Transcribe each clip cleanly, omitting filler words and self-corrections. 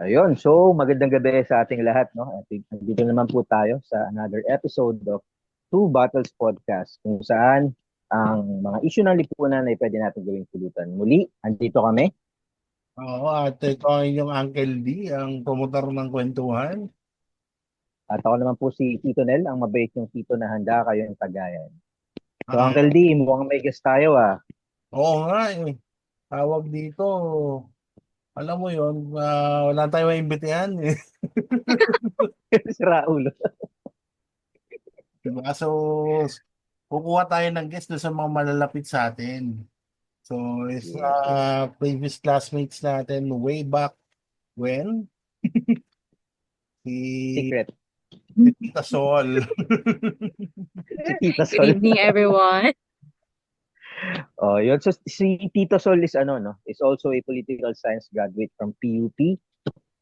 Ayun, so magandang gabi sa ating lahat, no? At dito naman po tayo sa another episode of Two Battles Podcast kung saan ang mga issue ng lipunan ay pwede natin gawing pulutan. Muli, andito kami Oo, at ito ang inyong Uncle D, ang promotor ng kwentuhan. at ako naman po si Tito Nel, ang mabait yung Tito na handa kayong tagayan. So Uncle Ah, D, mukhang may guest tayo ah. oo nga eh. Tawag dito, alam mo yon, wala tayong maimbitahan eh. Si Raulo. Diba? So, kukuha tayo ng guest doon sa mga malalapit sa atin. So, is Yes. previous classmates natin way back when, si, Secret. si Tita Sol. Si Tita Good Sol. evening, everyone. Oh, yun. So si Tito Sol is ano, no? Is also a political science graduate from PUP.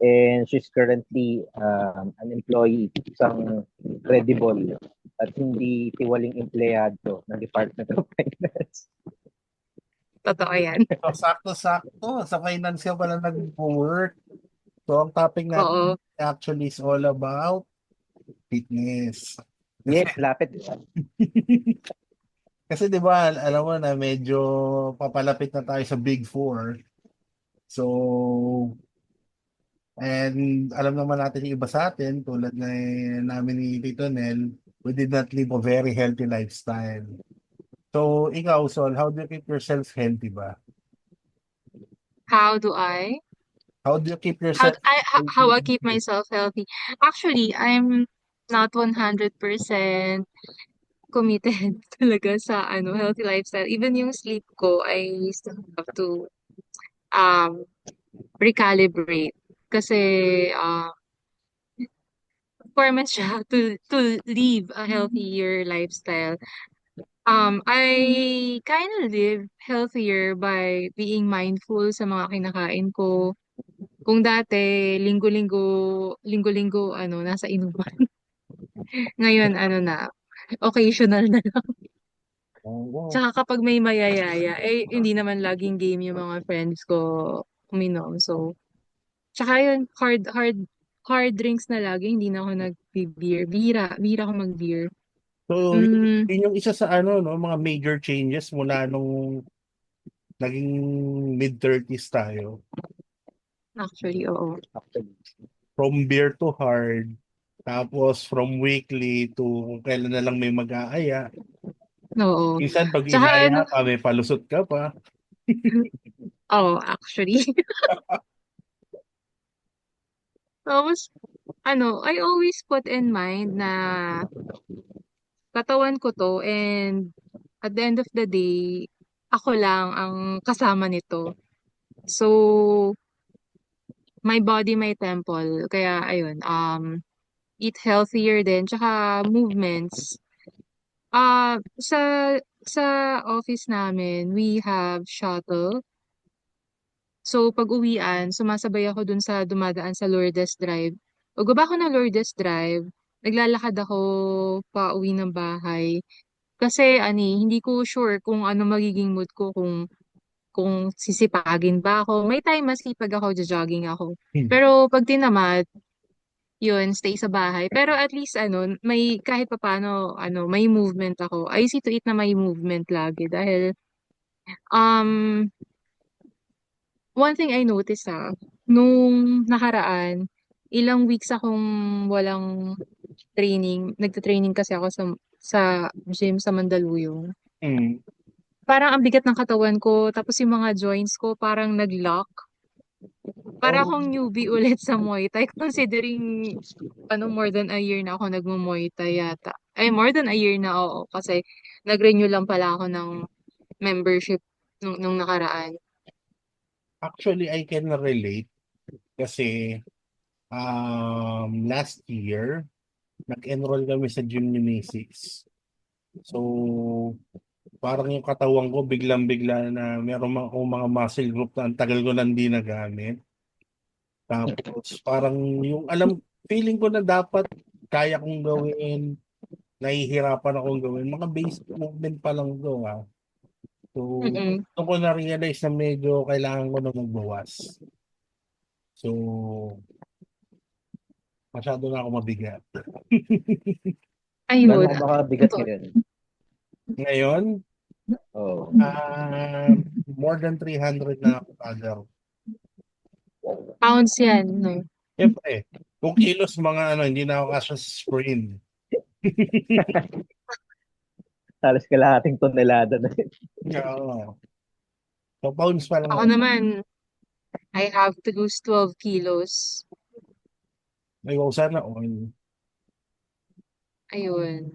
And she's currently an employee, isang credible at hindi tiwaling empleyado ng Department of Finance. Totoo yan. So, sakto-sakto, sa finance ka pala nag-work. So, ang topic natin Oo. actually is all about fitness. Yes, lapit. Kasi 'di ba, alam mo na medyo papalapit na tayo sa Big Four. So, and alam naman natin yung iba sa atin, tulad na namin ni Tito Nel, we did not live a very healthy lifestyle. So, ikaw, Sol, how do you keep yourself healthy ba? How do I? How do you keep How yourself d- I how I healthy? keep myself healthy? Actually, I'm not 100% committed talaga sa healthy lifestyle. Even yung sleep ko, I still have to um recalibrate kasi requirements siya to live a healthier lifestyle. I kind of live healthier by being mindful sa mga kinakain ko. Kung dati, linggo-linggo, nasa inuman. Ngayon, occasional na lang. Oo. Tsaka kapag may mayayaya, hindi naman laging game yung mga friends ko uminom. So, tsaka yun, hard drinks na lagi, hindi na ako nag-beer. Bihira ako mag-beer. So, Mm, yun yung isa sa ano, no, mga major changes mula nung naging mid-30s tayo. actually, oo. Actually. From beer to hard, tapos from weekly to kung kailan na lang may mag-aaya. Oo. Minsan pag Tsaka inaya ka, may palusot ka pa. oo, actually. Tapos, I always put in mind na katawan ko to and at the end of the day, ako lang ang kasama nito. So, my body, my temple. Kaya, ayun, eat healthier din. Tsaka, movements. Sa office namin, we have shuttle. So, pag uwian, sumasabay ako dun sa dumadaan sa Lourdes Drive. Pag ako ng Lourdes Drive, naglalakad ako pa uwi ng bahay. Kasi, hindi ko sure kung ano magiging mood ko, kung sisipagin ba ako. May time masipag ako, jogging ako. Hmm. Pero pag tinamad, yun, stay sa bahay. Pero at least, may, kahit papano, may movement ako. I see to it na may movement lagi. Dahil, um, one thing I noticed nung nakaraan, ilang weeks akong walang training. Nagta-training kasi ako sa gym sa Mandaluyong. Mm. Parang ang bigat ng katawan ko, tapos yung mga joints ko parang nag-lock. Para Oh, akong newbie ulit sa Muay Thai, considering, more than a year na ako nagmo-Muay Thai yata. Ay, more than a year na, oo. Kasi nag-renew lang pala ako ng membership nung nakaraan. actually, I can relate kasi last year, nag-enroll kami sa gym ni Macy's. So, parang yung katawan ko biglang-bigla na meron akong mga muscle group na ang tagal ko nang di nagamit. Tapos parang yung feeling ko na dapat kaya kong gawin, nahihirapan akong gawin. Mga basic movement pa lang to ha. So, Mm-mm. doon ko na-realize na medyo kailangan ko na magbawas. So, masyado na ako mabigat. Ayun. Gano'n ka ba kabigat ngayon? Ngayon, Oo. more than 300 na ako agad. Pounds yan, no? Siyempre, kung kilos mga hindi na ako kasya sa screen. Halos kalahating tonelada na yun. Oo. So, pounds pa lang Ako ako. naman, I have to lose 12 kilos. Ay, wow, sana all. Ayun.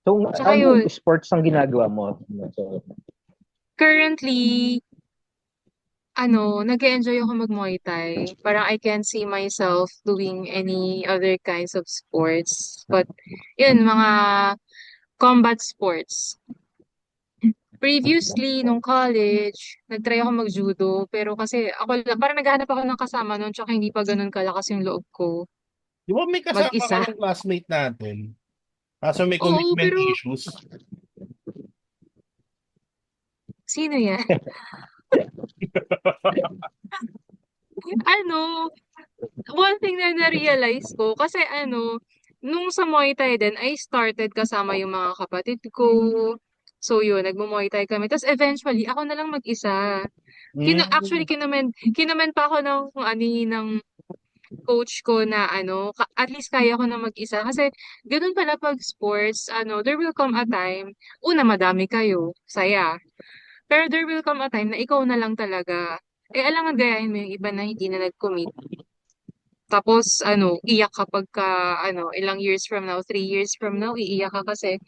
So, Tsaka ano yun, sports ang ginagawa mo? So, currently, nag-enjoy ako mag-Muay Thai. Parang I can't see myself doing any other kinds of sports. But, yun, mga combat sports. Previously, nung college, nag-try ako mag-judo. Pero kasi, parang naghahanap ako ng kasama nun, tsaka hindi pa ganun kalakas yung loob ko. Di ba may kasama Mag-isa. kayong classmate natin? Kaso may Oo, commitment pero, issues. sino yan? Ano, one thing na na-realize ko, kasi nung sa Muay Thai din, I started kasama yung mga kapatid ko. So yun, nagmo-Muay Thai kami. Tapos eventually, ako na lang mag-isa. Actually, Mm. kinamen pa ako ng coach ko na at least kaya ko na mag-isa. Kasi ganun pala pag sports, there will come a time, una, madami kayo, saya. Pero there will come a time na ikaw na lang talaga. Alangan gayahin mo yung iba na hindi na nag-commit. Tapos, iyak kapag ilang years from now, 3 years from now, iiyak ka kasi,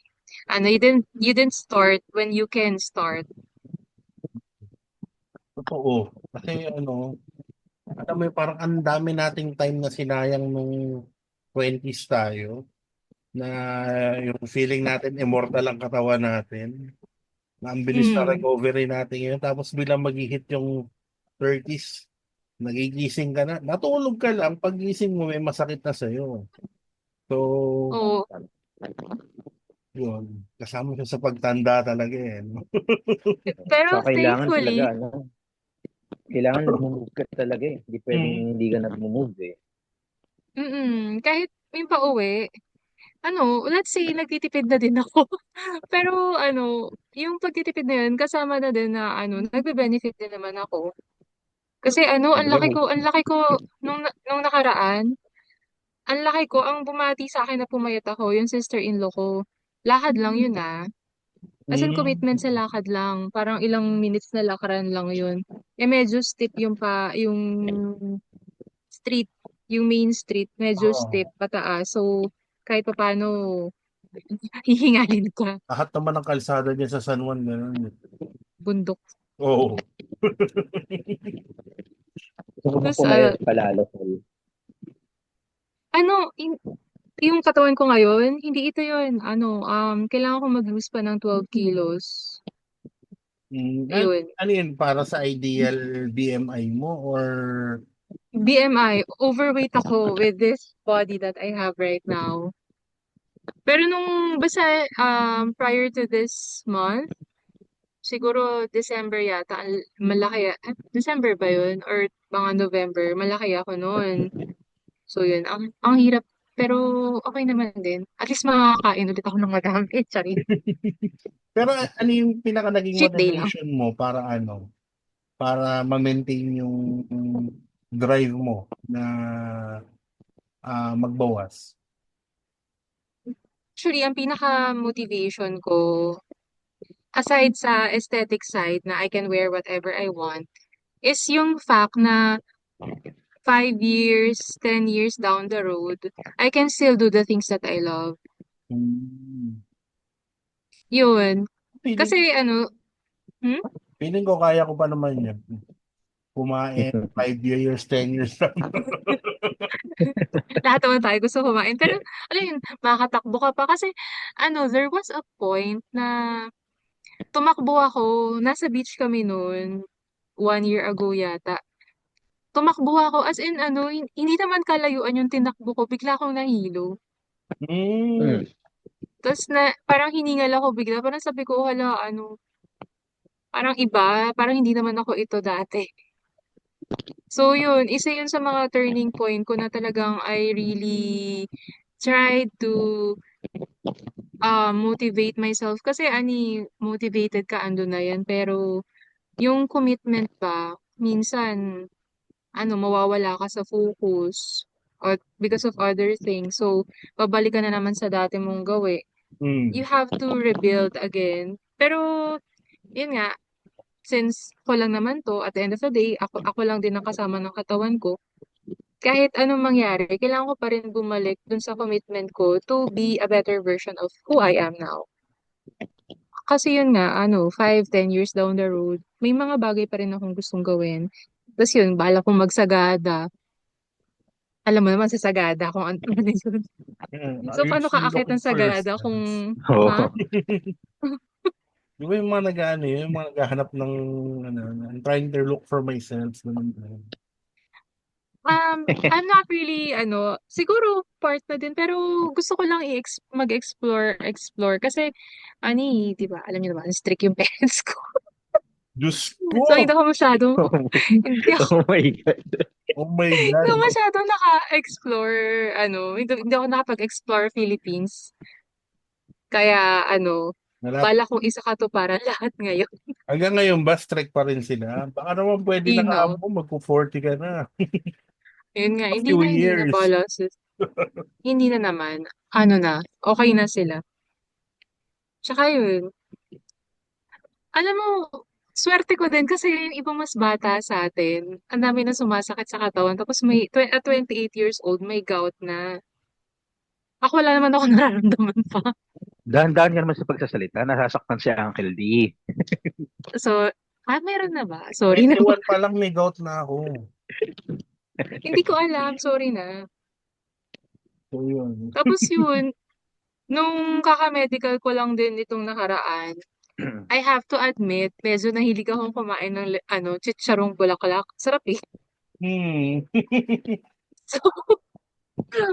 you didn't start when you can start. Totoo. Kasi alam mo, parang ang dami nating time na sinayang nung 20s tayo, na yung feeling natin immortal ang katawan natin, na ang bilis na Mm. recovery natin ngayon, tapos bilang mag-hit yung 30s, nagigising ka na, natulog ka lang, paggising mo may masakit na sa'yo. So, Oo. yun, kasama siya sa pagtanda talaga no? Pero so kailangan talaga, thankfully, kailangan mag-move ka talaga eh. Hindi pwedeng Mm. hindi ka nag-move eh. kahit may pauwi, let's say, nagtitipid na din ako. Pero yung pagtitipid na yun, kasama na din na nagbe-benefit din naman ako. Kasi Siyempre, ang laki ko, nung nakaraan, ang laki ko, ang bumati sa akin na pumayat ako, yung sister-in-law ko. Lakad lang yun ah. As in, Mm. commitment sa lakad lang. Parang ilang minutes na lakaran lang yun. Medyo steep yung street, yung main street, medyo steep, Oo. pataas. So, kahit pa paano, hihingalin ka. Lahat naman ng kalsada niya sa San Juan, gano'n. Bundok. Oo. gusto mo Tapos, pumayat palalo. in- yung katawan ko ngayon, hindi ito yun. Kailangan ko mag-lose pa ng 12 kilos. Yun. Ano yun, para sa ideal BMI mo or BMI, overweight ako with this body that I have right now. Pero basta, prior to this month, siguro December yata, malaki, December ba yun? Or mga November, malaki ako noon. So yun, ang hirap, pero okay naman din. At least makakain ulit ako ng madami. Charing. pero ano yung pinaka naging Cheat day lang. motivation mo para para ma-maintain yung drive mo na magbawas? Actually, ang pinaka-motivation ko, aside sa aesthetic side na I can wear whatever I want, is yung fact na 5 years, 10 years down the road, I can still do the things that I love. Hmm. Yun. Feeling, Kasi hmm? feeling ko kaya ko pa naman yun. Kumain 5 years, 10 years lang. Lahat naman tayo gusto kumain. Pero, alam yun, makakatakbo ka pa. Kasi, there was a point na tumakbo ako. Nasa beach kami noon, 1 year ago yata. Tumakbo ako. As in, hindi naman kalayuan yung tinakbo ko. Bigla akong nahilo. Hmm. Mm. Tapos parang hiningal ako bigla. Parang sabi ko, hala, parang iba. Parang hindi naman ako ito dati. So yun, isa yun sa mga turning point ko na talagang I really tried to motivate myself. Kasi motivated ka, ando na yan. Pero yung commitment ba, minsan, mawawala ka sa focus or because of other things. So, babalik ka na naman sa dati mong gawi. You Hmm. have to rebuild again. Pero, yun nga, since ko lang naman to, at the end of the day, ako lang din ang kasama ng katawan ko. Kahit anong mangyari, kailangan ko pa rin bumalik dun sa commitment ko to be a better version of who I am now. Kasi yun nga, 5, 10 years down the road, may mga bagay pa rin akong gustong gawin. Tapos yun, bala kong magsagada. Alam mo naman sa Sagada kung ano naman yun. So, Are you paano ka still akit ng looking for your Sagada kung, stance? ha? Oo. Di ba yung mga nag-ano yun, yung mga naghahanap ng, ano, I'm trying to look for myself. Ganun. I'm not really, siguro part na din, pero gusto ko lang explore. Kasi, di ba, alam niyo naman, strict yung parents ko. Diyos So, ko! hindi ako, Oh my God. Oh my hindi ako God! masyadong naka-explore, hindi ako nakapag-explore Philippines. Kaya, Nalap bala kong isa katuparan lahat ngayon. Hanggang ngayon ba, strict pa rin sila? Baka naman pwede na Hindi. kaamo, magpo-40 ka na. Yun nga, A few hindi na years. bala, sis. Hindi na naman. Okay na sila. Tsaka yun, alam mo, swerte ko din kasi yung ibang mas bata sa atin, ang dami na sumasakit sa katawan. Tapos at 28 years old, may gout na. Ako wala naman ako nararamdaman pa. Dahan-dahan ka naman sa pagsasalita. Nasasaktan si Uncle D. So, meron na ba? Sorry na ba? 21 pa lang may gout na ako. Hindi ko alam, sorry na. So yun. Tapos yun, nung kaka-medical ko lang din itong nakaraan, I have to admit, medyo nahilig akong kumain ng chicharong bulaklak. Sarap eh. Hmm. So,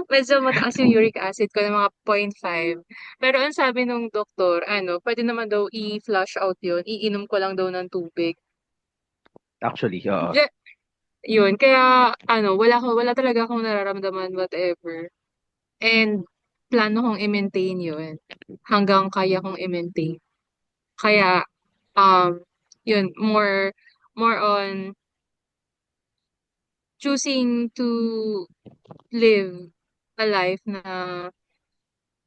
medyo mataas yung uric acid ko ng mga 0.5. Pero ang sabi nung doktor, pwede naman daw i-flush out yun. Iinom ko lang daw ng tubig. Actually, oo. Kaya- Yun, kaya wala talaga akong nararamdaman whatever. And plano kong i-maintain yun hanggang kaya kong i-maintain. Kaya, um, yun, more on choosing to live a life na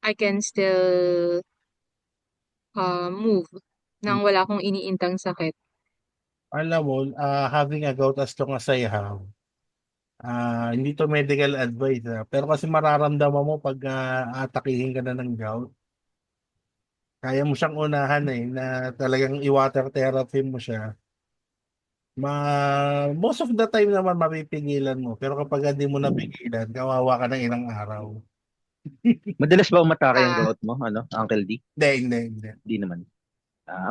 I can still move nang wala akong iniintang sakit. Alam mo, having a gout as long as I have, hindi to medical advice, pero kasi mararamdaman mo pag atakihin ka na ng gout, kaya mo siyang unahan na talagang i-water therapy mo siya. Most of the time naman mapipigilan mo, pero kapag hindi mo napigilan, kawawa ka ng ilang araw. Madalas ba umatake yung Ah, gout mo, Uncle D? Hindi, hindi, hindi. Hindi naman.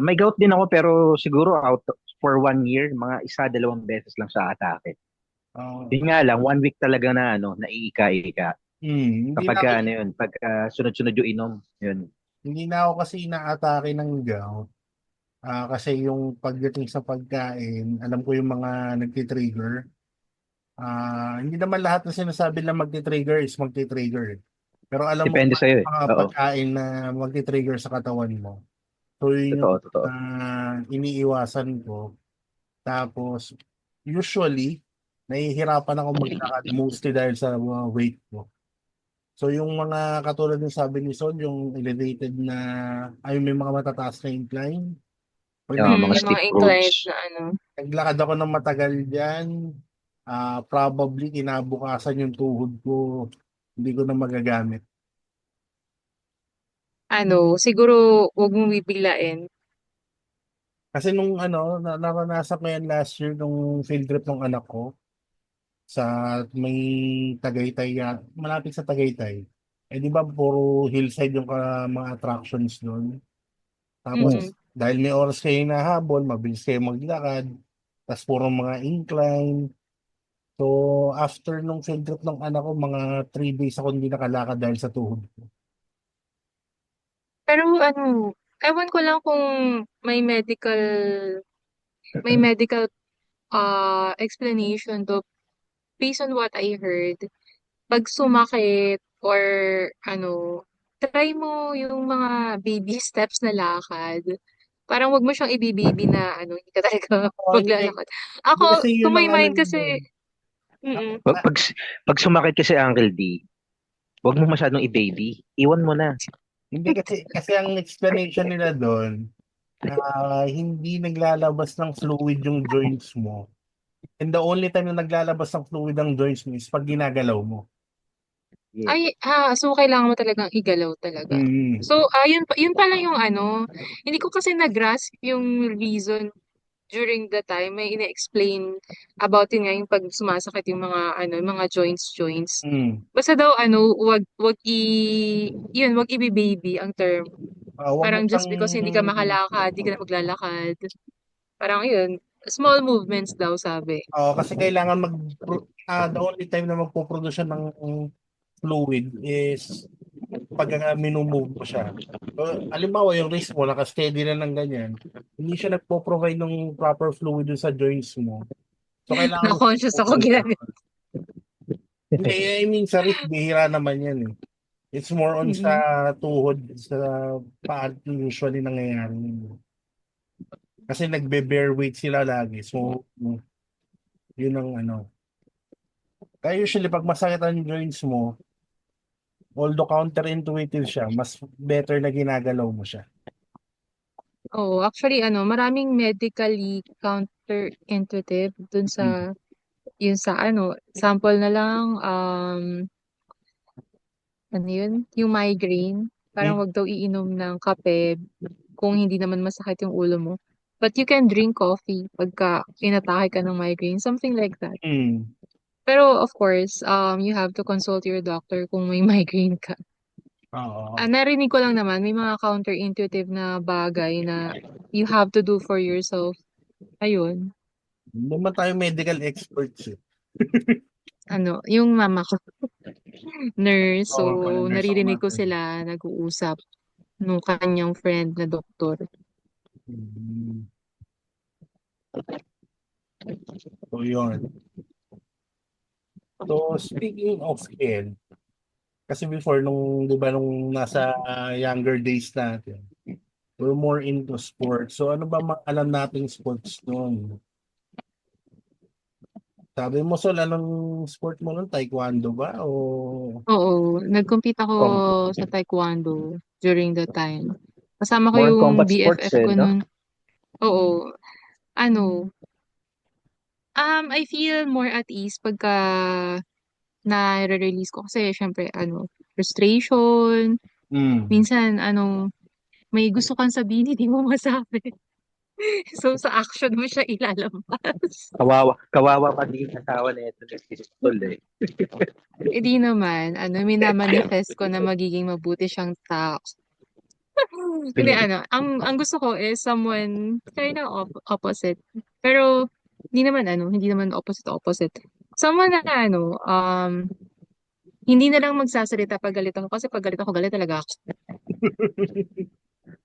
May gout din ako pero siguro for 1 year, mga isa, dalawang beses lang sa atake. Ah, Yun nga lang, 1 week talaga na naiika-ika. hindi Kapag na ako, ano yun, pag sunod-sunod yung inom, yun. hindi na ako kasi inaatake ng gout. Kasi yung pagdating sa pagkain, alam ko yung mga nagtitrigger. Hindi naman lahat na sinasabi na magti-trigger is magti-trigger. Pero alam mo Depende kung ano sa'yo yung eh. mga Oo, pagkain na magti-trigger sa katawan mo. So yun yung totoo, totoo. iniiwasan ko. Tapos, usually, nahihirapan ako maglakad mostly dahil sa weight ko. So yung mga katulad ng sabi ni Sol, yung elevated na, ay may mga matataas na incline. Pag Yung mga yung steep mga inclined roads. na naglakad ako ng matagal dyan, probably kinabukasan yung tuhod ko, hindi ko na magagamit. siguro wag mong bibiglain. Kasi nung naranasan ko yan last year nung field trip ng anak ko sa may Tagaytay, malapit sa Tagaytay. Eh di ba puro hillside yung mga attractions doon. Mm-mm. Tapos dahil may oras kayo nahabol, mabilis kayo maglakad, tapos puro mga incline. So after nung field trip ng anak ko, mga 3 days ako hindi nakalakad dahil sa tuhod ko. Pero ewan ko lang kung may medical explanation to based on what I heard. Pag sumakit or ano, try mo yung mga baby steps na lakad. Parang wag mo siyang i-baby na ano, hindi ka talaga Oh, hindi. maglalakad. Hindi Ako, kasi to yun my ang ano mind nito. kasi, mm Pag, pag, pag sumakit kasi Uncle D, huwag mo masyadong i-baby. Iwan mo na. Hindi kasi ang explanation nila doon, hindi naglalabas ng fluid yung joints mo. And the only time na naglalabas ng fluid ang joints mo is pag ginagalaw mo. Yeah. so kailangan mo talagang igalaw talaga. Mm. So, yun pala yung ano, hindi ko kasi nag-grasp yung reason during the time may ina-explain about yun nga yung pag sumasakit yung mga ano, yung mga joints. Mm. Basta daw ano, wag i-baby ang term. Wag mo Parang just siyang because hindi ka makalakad, hindi ka na maglalakad. Parang yun, small movements daw sabi. kasi kailangan the only time na magpo-produce siya ng fluid is pag minumove mo siya. So, halimbawa, yung wrist mo, naka-steady na ng ganyan, hindi siya nagpo-provide ng proper fluid dun sa joints mo. So, kailangan mo siyang Na-conscious ako pupunta. ginagawa. Hindi, I mean, sa wrist, bihira naman yan eh. It's more on sa Mm. tuhod, sa paa usually nangyayari. Kasi nagbe-bear weight sila lagi. So, yun ang ano. Kaya usually, pag masakit ang joints mo, although counterintuitive siya, mas better na ginagalaw mo siya. Oh, actually ano, maraming medically counterintuitive dun Mm. sa yun sa ano, sample na lang ano yun, yung migraine. Parang Mm. wag daw iinom ng kape kung hindi naman masakit yung ulo mo. But you can drink coffee pagka inatake ka ng migraine, something like that. Mm. Pero of course, you have to consult your doctor kung may migraine ka. Oo. Narinig ko lang naman, may mga counterintuitive na bagay na you have to do for yourself. Ayun, Hindi naman tayo medical experts eh. ano, yung mama ko, nurse, so Oo nga pala, nurse ako naririnig ko natin. sila nag-uusap nung kanyang friend na doktor. Mm. So, yun. So, speaking of health, kasi before, di ba, nung nasa younger days natin, we're more into sports. So, ano ba alam nating sports noon? Sabi mo, Sol, anong sport mo noon? Taekwondo ba? O... Oo, nag-compete ako Com- sa taekwondo during the time. Kasama ko More on yung combat sports BFF ko no? nun. Oo, ano, I feel more at ease pagka na-release ko kasi syempre ano, frustration, Mm. minsan ano, may gusto kang sabihin hindi mo masabi. So sa action mo siya ilalabas. Kawawa pa din asawa na ito ni Pistol eh. Hindi naman, ano, minamanifest ko na magiging mabuti siyang tao. Hindi ano, ang gusto ko is someone kind of opposite. Pero hindi naman opposite. Someone na ano, hindi na lang magsasalita pag galit ako kasi pag galit ako, galit talaga ako.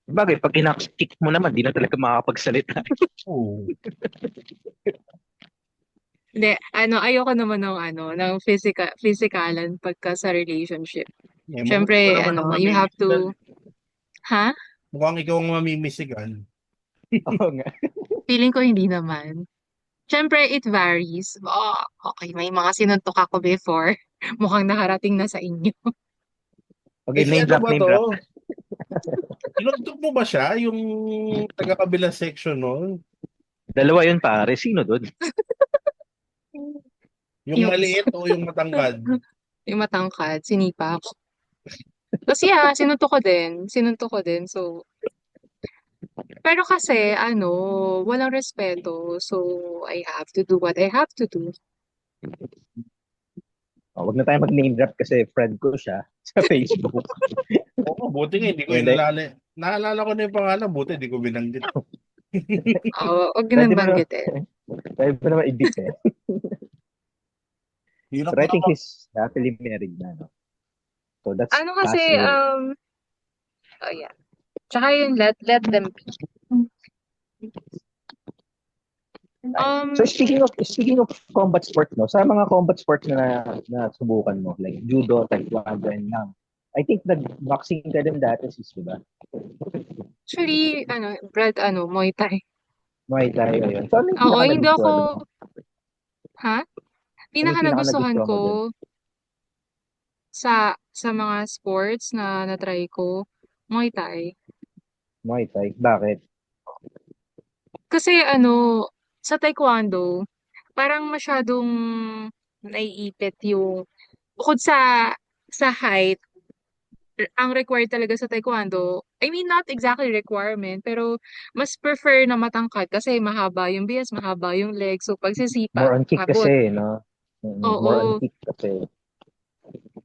Bagay, pag kick mo naman, di na talaga makakapagsalita. Oh. Hindi, ano, ayoko naman ng ano, ng physicalin pagka sa relationship. Mukhang ikaw Syempre, naman ang ano, you have mamimisigan. to, ha? Mukhang ikaw ang mamimisigan. Oo nga. Feeling ko hindi naman. Syempre, it varies. Oh, okay, may mga sinuntok ako before. Mukhang nakarating na sa inyo. Okay, Si name ano drop, ba name to? drop. Inuntok mo ba siya? Yung taga-kabilang section nun? Dalawa yun pare, sino doon? Yung Yung isa, maliit o yung matangkad? yung matangkad, sinipa ako. Tapos sinuntok ko din. So, pero kasi, ano, walang respeto. So, I have to do what I have to do. Wag na tayo mag-name drop kasi friend ko siya sa Facebook. Oo, buti nga, hindi ko Hindi. naalala ko na yung pangalan, buti hindi ko binanggit. Oo, wag Pwede nang mo naman, banggitin. pwede mo naman i-beat eh. Hirap But I nga think he's happily married na, no? So that's Ano kasi, possible. oh yeah. Tsaka yung let them be. Um, So speaking of combat sports, no, sa mga combat sports na subukan mo, like judo, taekwondo, and lang, I think nag-boxing ka din dati, sis, di ba? actually, Brad, Muay Thai. Muay Thai, ayun. So ano yung Oo, pinaka hindi ako, nagustuhan mo? ha? Ano Pinaka yung pinaka nagustuhan nagustuhan ko mo dun? sa mga sports na na-try ko, Muay Thai. Muay Thai, bakit? Kasi sa Taekwondo, parang masyadong naiipit yung, bukod sa height, ang required talaga sa Taekwondo, I mean, not exactly requirement, pero mas prefer na matangkad kasi mahaba yung bias, mahaba yung leg. So, pagsisipa, More on kick abot. kasi, no? More on Oo. kick kasi.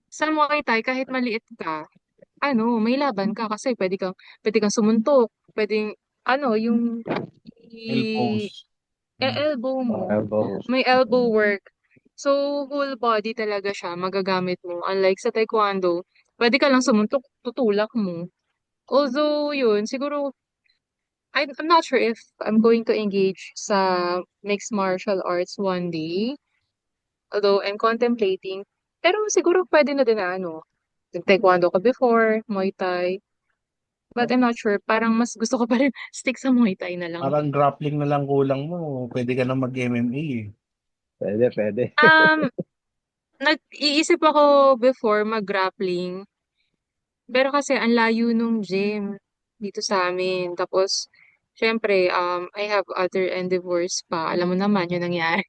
Sa Muay Thai, kahit maliit ka, may laban ka kasi pwede kang sumuntok, pwedeng, yung Elbows. elbow mo, Elbows. may elbow work. So, whole body talaga siya magagamit mo. Unlike sa Taekwondo, pwede ka lang sumuntok, tutulak mo. Although, yun, siguro, I'm not sure if I'm going to engage sa mixed martial arts one day. Although, I'm contemplating. Pero siguro pwede na din na Taekwondo ko before, Muay Thai. But I'm not sure. Parang mas gusto ko pa rin stick sa Muay Thai na lang. Parang grappling na lang kulang mo. Pwede ka na mag-MMA eh. Pwede. Um, Nag-iisip ako before mag-grappling. Pero kasi ang layo nung gym dito sa amin. Tapos, syempre, I have other endeavors pa. Alam mo naman yung nangyari.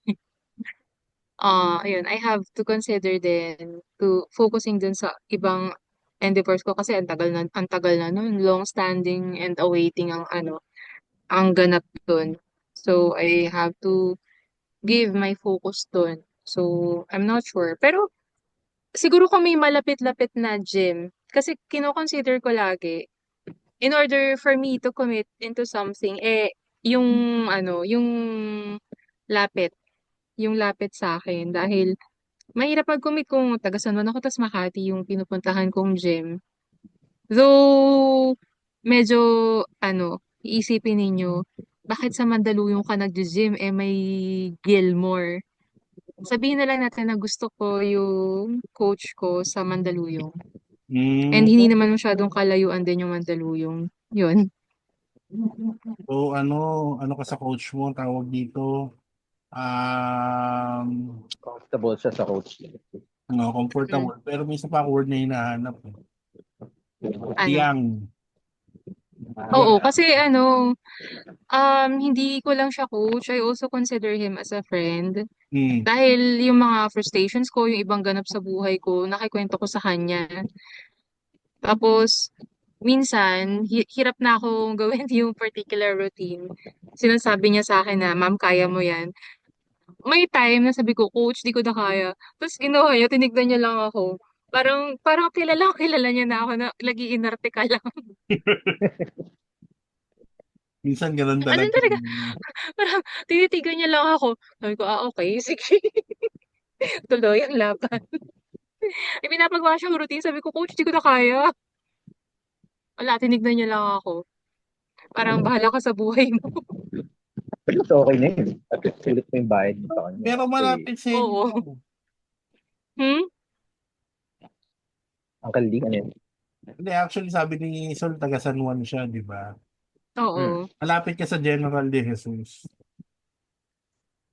Ayun, I have to consider din to focusing dun sa ibang endeavors ko kasi ang tagal na nun, long standing and awaiting ang ganap dun. So I have to give my focus dun. So I'm not sure. Pero siguro kung may malapit-lapit na gym, kasi kino-consider ko lagi in order for me to commit into something, yung lapit, yung lapit sa akin dahil mahirap mag-commit kung taga San Juan ako tas Makati yung pinupuntahan kong gym. Though, medyo, iisipin ninyo, bakit sa Mandaluyong ka nag-gym, may Gilmore? Sabihin na lang natin na gusto ko yung coach ko sa Mandaluyong. And Mm. hindi naman masyadong kalayuan din yung Mandaluyong. Yun. So ano ka sa coach mo, tawag dito, um, Comfortable siya sa coach. Mm. comfortable. Pero may isa pa ako word na hinahanap. Ano? Tiang. Oo, kasi hindi ko lang siya coach. I also consider him as a friend. Mm. Dahil yung mga frustrations ko, yung ibang ganap sa buhay ko, nakikwento ko sa kanya. Tapos, minsan, hirap na akong gawin yung particular routine. Sinasabi niya sa akin na, ma'am, kaya mo yan. May time na sabi ko, coach, di ko na kaya. Tapos ginawa niya, tinignan niya lang ako. Parang kilala niya na ako na lagi inarte ka lang. Minsan ganun Ano talaga. talaga, parang tinitigan niya lang ako. Sabi ko, okay, sige. Tuloy ang laban. Pinapagawa siyang routine. Sabi ko, coach, di ko na kaya. Wala, tinignan niya lang ako. Parang bahala ka sa buhay mo. Pero mas okay na yun. At least sulit mo yung bayad mo sa kanya. Pero Kasi, malapit sa inyo. Oo. Hmm? Uncle Lee, ano yun? Hindi, actually sabi ni Sol, taga San Juan siya, di ba? Hmm. Oo. Malapit ka sa General de Jesus.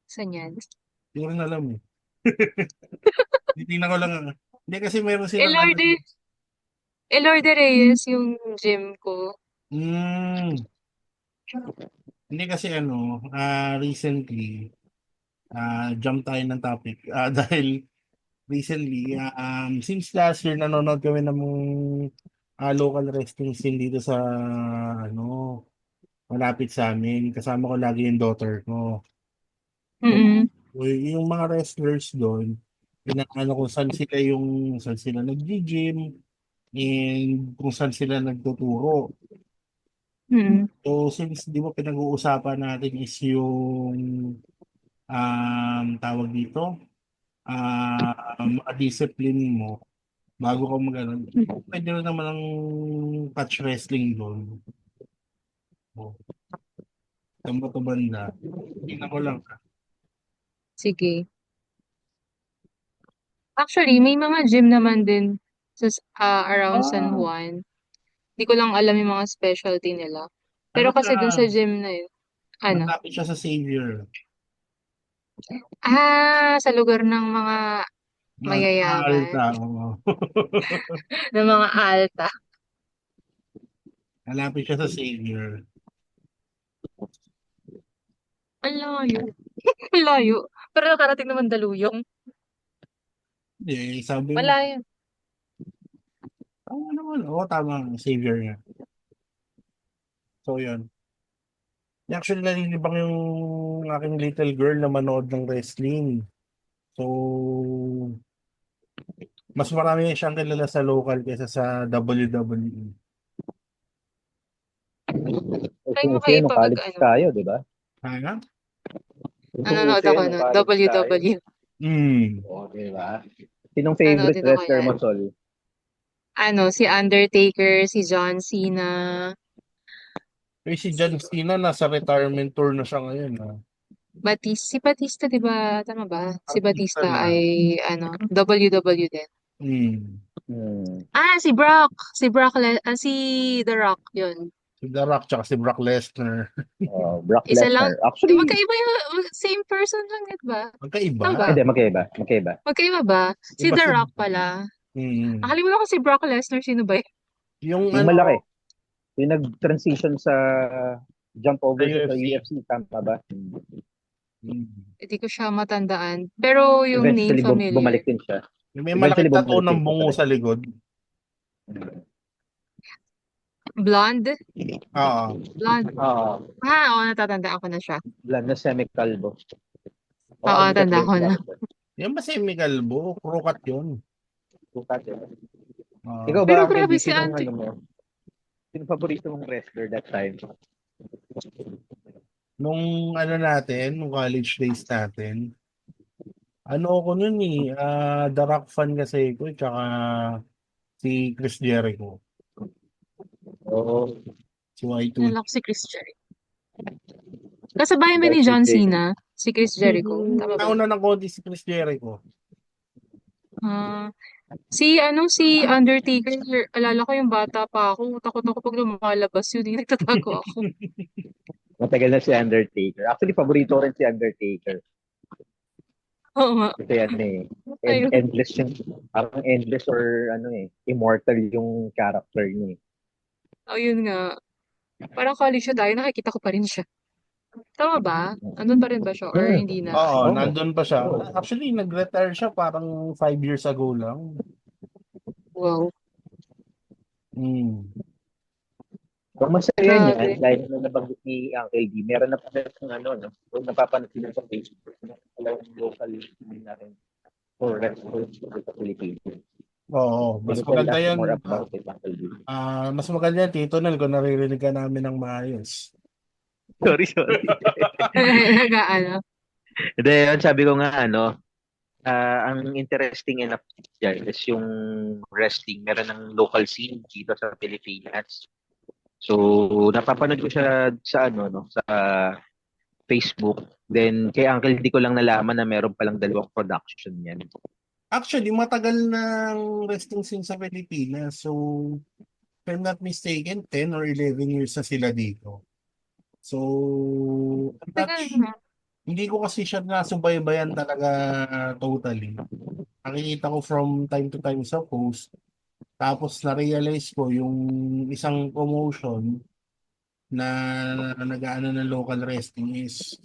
Saan yan? Hindi ko rin alam eh. Titingnan ko lang. Hindi kasi meron silang ano. Elorde, Elorde Reyes yung gym ko. Mm, hindi kasi recently, jump tayo ng topic. Dahil recently, since last year, nanonood kami ng local wrestling scene dito sa, ano, malapit sa amin. Kasama ko lagi yung daughter ko. So, Mm-mm. yung mga wrestlers doon, inaano kung saan sila nag-gym, and kung saan sila nagtuturo. Mm-mm. So, since di ba pinag-uusapan natin is yung tawag dito, mga discipline mo bago ka mag-ano, pwede rin naman ang touch wrestling doon. Oh. Saan ba ito banda? Tingnan ko lang. Sige. Actually, may mga gym naman din around San Ah, Juan. Di ko lang alam yung mga specialty nila. ano Pero siya? kasi dun sa gym na yun, ano? Malapit siya sa Xavier. Sa lugar ng mga mayayaman, Alta. Oo. ng mga alta. Malapit siya sa Xavier. Ang layo. Ang layo. Pero nakarating naman Daluyong. Hindi, sabi mo. Malayo. Tama naman. Oo, tama. Xavier nga. So, yun. Actually, nalilibang yung aking little girl na manood ng wrestling. So, mas marami siyang kilala sa local kaysa sa WWE. Try mo Uso kayo yun nung ipamag college ano. tayo, di ba? Ano? Nanonood Uso ako yun nung no. college tayo. WW. Hmm. Oo, di ba? Sinong Nanonood favorite din ako wrestler yan. mo, Sol? Si Undertaker, si John Cena. Eh, si John Cena nasa retirement tour na siya ngayon. Ah. Si Batista, di ba? Tama ba? Si Artista Batista na. ay, WW din. Hmm. Hmm. Si Brock. Si The Rock, yun. Si The Rock tsaka si Brock Lesnar. Brock Isa lang. Lesnar. Actually, Magkaiba yung same person lang, di ba? Tama ba? Magkaiba. hindi, magkaiba. Magkaiba. Magkaiba ba? Si Iba The si... Rock pala. Hmm. Nakalimutan ko si Brock Lesnar. Sino ba yun? Yung Yung malaki. ano, Yung nag-transition sa jump sa over siya sa UFC. UFC, tama ba? Hmm. Hindi ko siya matandaan. Pero yung name Eventually, familiar. bumalik din siya. Yung may Eventually, malaking tattoo bumalik ng din siya sa bungo sa wrestling. likod. Blonde? Oo. Blonde. Oo, natatandaan ko na siya. Blonde na semi-calvo. Oo, Sikat tanda din ko si na. Robert. Yan ba si Migalbo? Krukat yun. Sikat din. Oo. Ikaw Pero ba, Uncle D, grabe si sinong Ante. ano mo? Sino paborito mong wrestler that time? Nung ano natin, nung college days natin, ano ako nun The Rock fan kasi ko, tsaka si Chris Jericho, Oo. si Y2. Nalak si Chris Jericho. Kasabayan ba ni Dark John Jericho. Cena? Si Chris Jericho? Tama ba yun? Nauna ng konti si Chris Jericho. Ah, si Undertaker, alala ko yung bata pa ako. Takot ako pag lumalabas yun. Nagtatago ako. Matagal na si Undertaker. Actually, paborito ko rin si Undertaker. Oo nga. Kasi ano Ayun. endless yung, parang endless or ano immortal yung character niya. Ayun nga. Parang college siya dahil nakikita ko pa rin siya. Tama ba? Andun pa rin ba siya? Or Hmm. hindi na? Oo, Oo. nandun pa siya. Actually, nag-retire siya parang 5 years ago lang. Wow. Hmm. So, masaya niya, Grabe. dahil na nabanggit ni Uncle D, meron na pa ng ano, no? Kung napapanood sila sa Facebook, alam local din natin for wrestlers sa Pilipinas. Oo, Can mas you tell maganda us yan. more about it, Uncle D? Mas maganda yan, Tito Nel, kung naririnig ka namin ng maayos. Sorry. Nag-ano? Hindi, yun, sabi ko nga, ang interesting enough dyan is yung wrestling. Meron ng local scene dito sa Pilipinas. So, napapanood ko siya sa sa Facebook. Then, kay Uncle D ko lang nalaman na meron palang dalawang production yan. Actually, matagal ng wrestling scene sa Pilipinas. So, if I'm not mistaken, 10 or 11 years na sila dito. So, I'm not Tagal na. hindi ko kasi siya nasubaybayan talaga totally. Nakikita ko from time to time sa post. Tapos na-realize ko yung isang promotion na nag-aano ng local wrestling is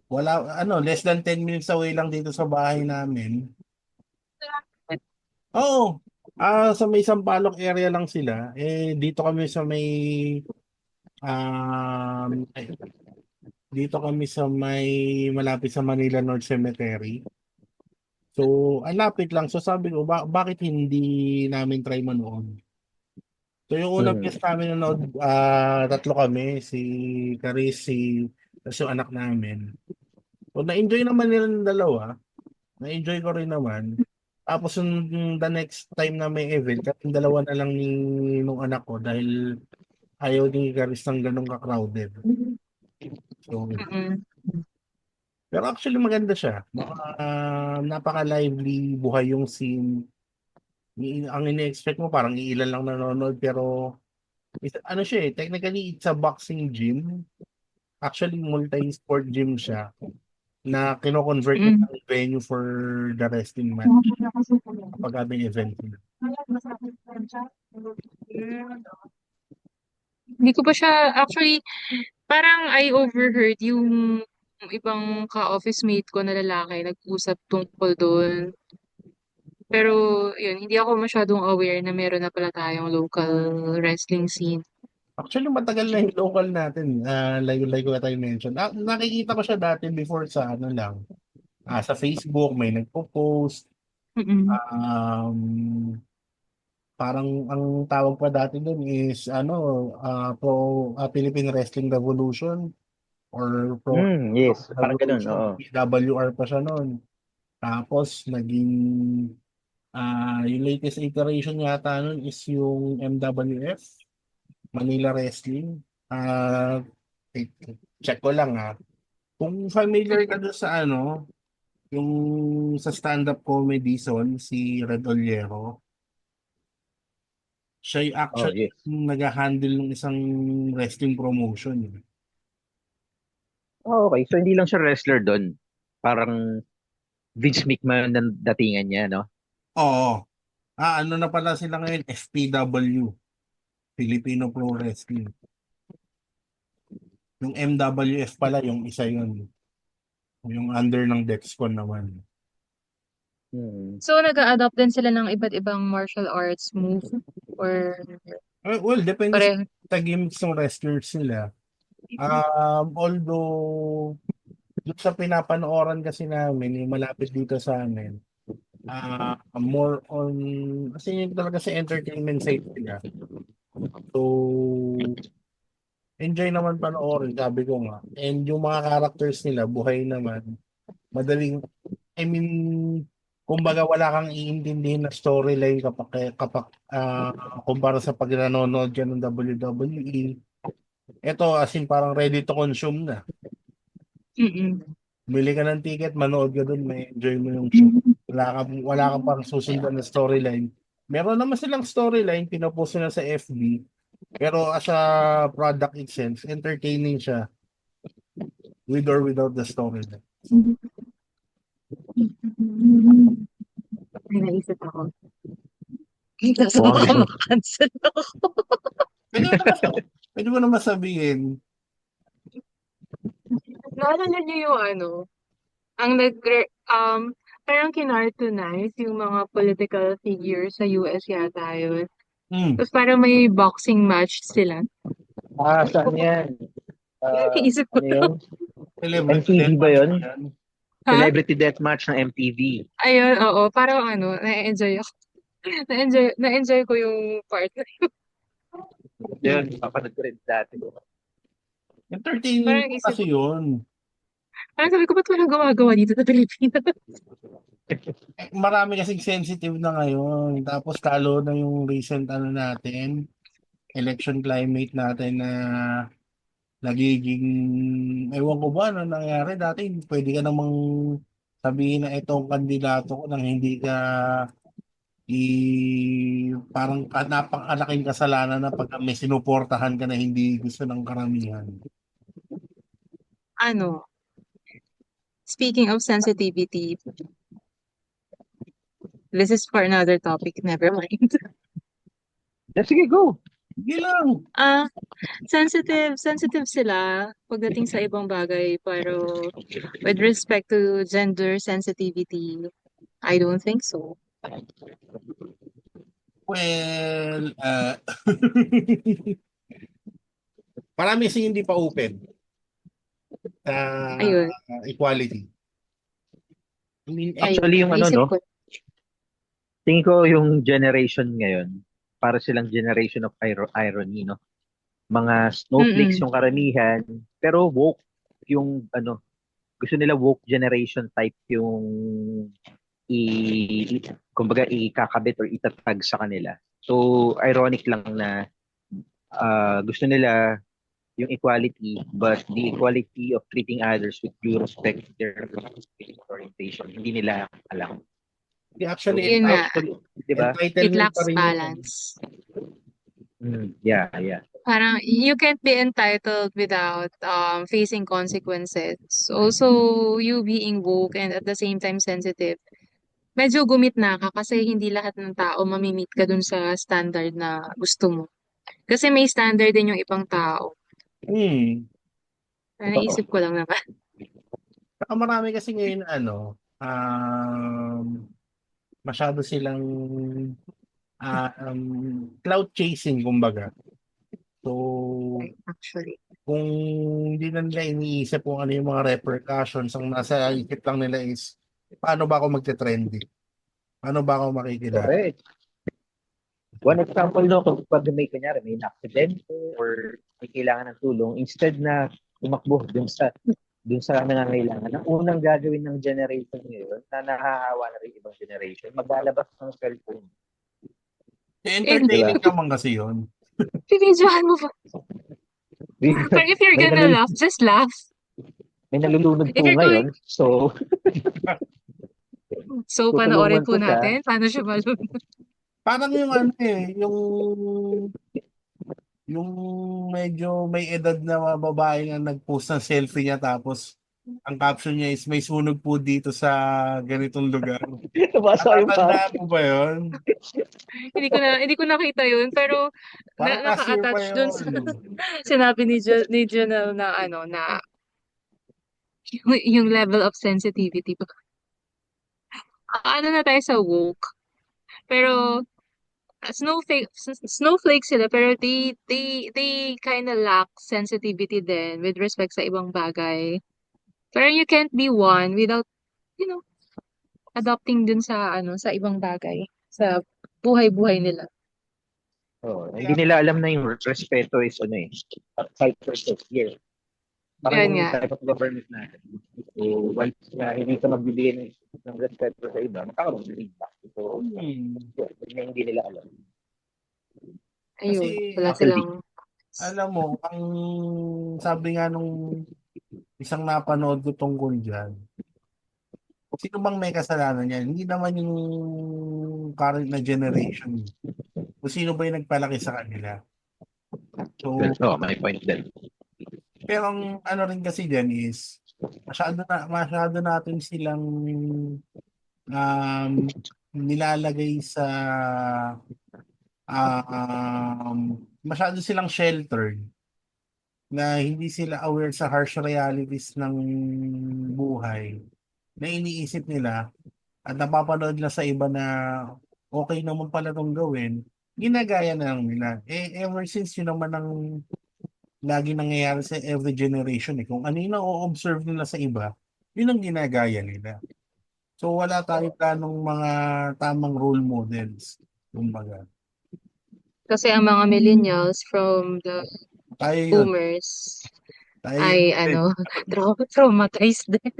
less than 10 minutes away lang dito sa bahay namin. Oo. Sa may Sampaloc area lang sila. Dito kami sa may um, ay, dito kami sa may malapit sa Manila North Cemetery. So, ang lapit lang. So, sabi ko, bakit hindi namin try manood? So, yung unang Hmm. guest namin nanood, tatlo kami, si Caris, tapos yung anak namin. So, na-enjoy naman nila ng dalawa. Na-enjoy ko rin naman. Tapos yung the next time na may event, yung dalawa na lang nung anak ko dahil ayaw ni Caris ng ganun ka-crowded. So, Mm-mm. pero actually maganda siya. Napaka-lively, buhay yung scene. Ang ini-expect mo parang iilan lang nanonood pero ano siya technically it's a boxing gym. Actually multi-sport gym siya na kino-convert niya Mm. ng venue for the wrestling match kapag may event nila. Hindi ko pa siya, actually, parang I overheard yung ibang ka-office mate ko na lalaki nag-usap tungkol doon. Pero, yun, hindi ako masyadong aware na meron na pala tayong local wrestling scene. Actually matagal na yung local natin. Like what I mentioned. Nakikita ko siya dati before sa ano lang. Sa Facebook may nagpo-post. Mm-mm. Um, Parang ang tawag pa dati doon is ano, Philippine Wrestling Revolution or Yes, parang ganun, Revolution, oo. PWR pa siya noon. Tapos naging yung latest iteration yata nun is yung MWF, Manila Wrestling. Ah, eh, check ko lang Kung familiar ka doon sa ano, yung sa stand-up comedy zone, si Red Oliero, siya yung Oh, actually yes. yung nag-handle ng isang wrestling promotion. Oh, okay. So, hindi lang siya wrestler doon. Parang Vince McMahon ng datingan niya, no? Oo. Ano na pala sila ngayon? FPW, Filipino Pro Wrestling. Yung MWF pala, yung isa yun. Yung under ng Dexcon naman. Hmm. So, nag-a-adopt din sila ng iba't ibang martial arts move or Well, depende sa pareho. gimmicks ng wrestlers nila. Although, dun sa pinapanooran kasi namin, yung malapit dito sa amin, more on, kasi yun talaga sa entertainment side nila. So, enjoy naman panoorin, sabi ko nga. And yung mga characters nila, buhay naman. Madaling, I mean, kumbaga wala kang iintindihin na storyline kumpara sa pag nanonood ka ng WWE. Ito, as in, parang ready to consume na. Mm-mm. Bili ka ng ticket, manood ka dun, may enjoy mo yung show. Wala kang parang susundan na storyline. Meron naman silang storyline, pinopost nila sa FB. Pero as a product itself, entertaining siya with or without the storyline. May naisip ako. Kaso Mukhang baka gusto mo. makancel ako. Pwede mo naman, pwede mo naman sabihin, Naalala niyo yung ano, ang parang kinartunize yung mga political figures sa US yata yun. hmm, Tapos parang may boxing match sila. Saan yan? Naisip ko Ano lang. yun? celebrity MTV ba deathmatch yun? ba yan? Ha? Celebrity Deathmatch ng MTV. Ayun, oo. Parang ano, na-enjoy ako. Na-enjoy ko yung part na yun. Yun, papanood ko rin dati. Entertaining Parang po isip kasi ko, yun. parang sabi ko, ba't walang gumagawa dito sa Pilipinas? Marami kasing sensitive na ngayon. Tapos talo na yung recent ano natin, election climate natin na nagiging, ewan ko ba ano nangyari dati, pwede ka namang sabihin na itong kandidato ko nang hindi ka parang napakalaking kasalanan na pag may sinuportahan ka na hindi gusto ng karamihan. Ano, speaking of sensitivity, this is for another topic, never mind. Sige, go. Hindi lang. Ah, sensitive sila pagdating sa ibang bagay, pero with respect to gender sensitivity, I don't think so. Well, marami kasi hindi pa open sa Ayun, equality. I mean, ayun, Actually, yung ano, naisip no? ko. Tingin ko yung generation ngayon, para silang generation of irony, no? Mga snowflakes Mm-mm. yung karamihan, pero woke yung ano, gusto nila woke generation type yung kumbaga ikakabit or itatag sa kanila. So ironic lang na gusto nila yung equality, but the equality of treating others with due respect to their orientation, hindi nila alam. Actually, Yun nga, Di ba? it entitlement pa lacks rin yun. balance. Yeah. Parang you can't be entitled without facing consequences. Also, you being woke and at the same time sensitive. Medyo gumit na ka kasi hindi lahat ng tao mamimit ka dun sa standard na gusto mo. Kasi may standard din yung ibang tao. Naisip ko lang naman. Saka marami kasi ngayon masyado silang cloud chasing kumbaga. So, Actually. kung hindi na nila iniisip kung ano yung mga repercussions, ang nasa isip lang nila is, paano ba ako magte-trendy? Paano ba ako makikilala? Correct. One example no, kung pag may accident or may kailangan ng tulong, instead na tumakbo dun sa nangangailangan, ang unang gagawin ng generation ngayon na nahahawa na rin ibang generation, maglalabas ng cellphone. Entertaining naman kasi yun. Pinidyohan mo ba? But if you're gonna laugh, just laugh. May nalulunod po ngayon, so panoorin po natin. Paano siya malunod? Parang yung yung medyo may edad na babae na nag-post ng selfie niya tapos ang caption niya is may sunog po dito sa ganitong lugar. Natatandaan mo ba yun? Hindi ko nakita yun, pero naka-attach dun sa sinabi ni Janelle na yung level of sensitivity. Ano na tayo sa woke. Pero snowflake sila, pero they kind of lack sensitivity din with respect sa ibang bagay. Pero you can't be one without, adopting dun sa ibang bagay, sa buhay-buhay nila. Hindi nila alam na yung respeto is fight for here. Parang yung type of government natin. So, once na hindi ka magbibigay ng respeto sa iba, makakaroon ng impact. So, hindi nila alam. Ayun, wala silang... Alam mo, ang sabi nga nung isang napanood ko tungkol dyan, sino bang may kasalanan yan? Hindi naman yung current na generation. Kung sino ba yung nagpalaki sa kanila. So, may point din. Pero ang rin kasi dyan is, masyado natin silang nilalagay sa masyado silang sheltered na hindi sila aware sa harsh realities ng buhay na iniisip nila at napapanood na sa iba na okay naman pala itong gawin, ginagaya na lang nila. Ever since yun naman ang lagi nangyayari sa every generation. Kung ano yung na-observe nila sa iba, yun ang ginagaya nila. So wala tayo planong mga tamang role models. Kumbaga. Kasi ang mga millennials from the boomers ay traumatized din.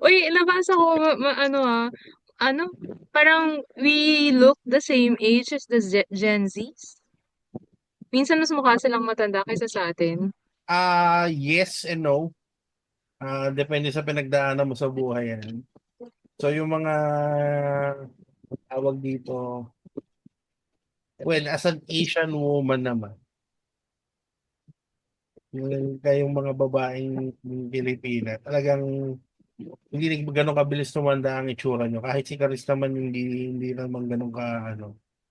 Uy, nabasa ko parang we look the same age as the Gen Zs. Minsan mas mukha silang matanda kaysa sa atin. Yes and no. Depende sa pinagdaanan mo sa buhay yan. So yung mga tawag dito, well, as an Asian woman naman, kayong mga babaeng Pilipina, talagang hindi ganun kabilis tumanda ang itsura nyo. Kahit si Charis naman hindi naman ganun ka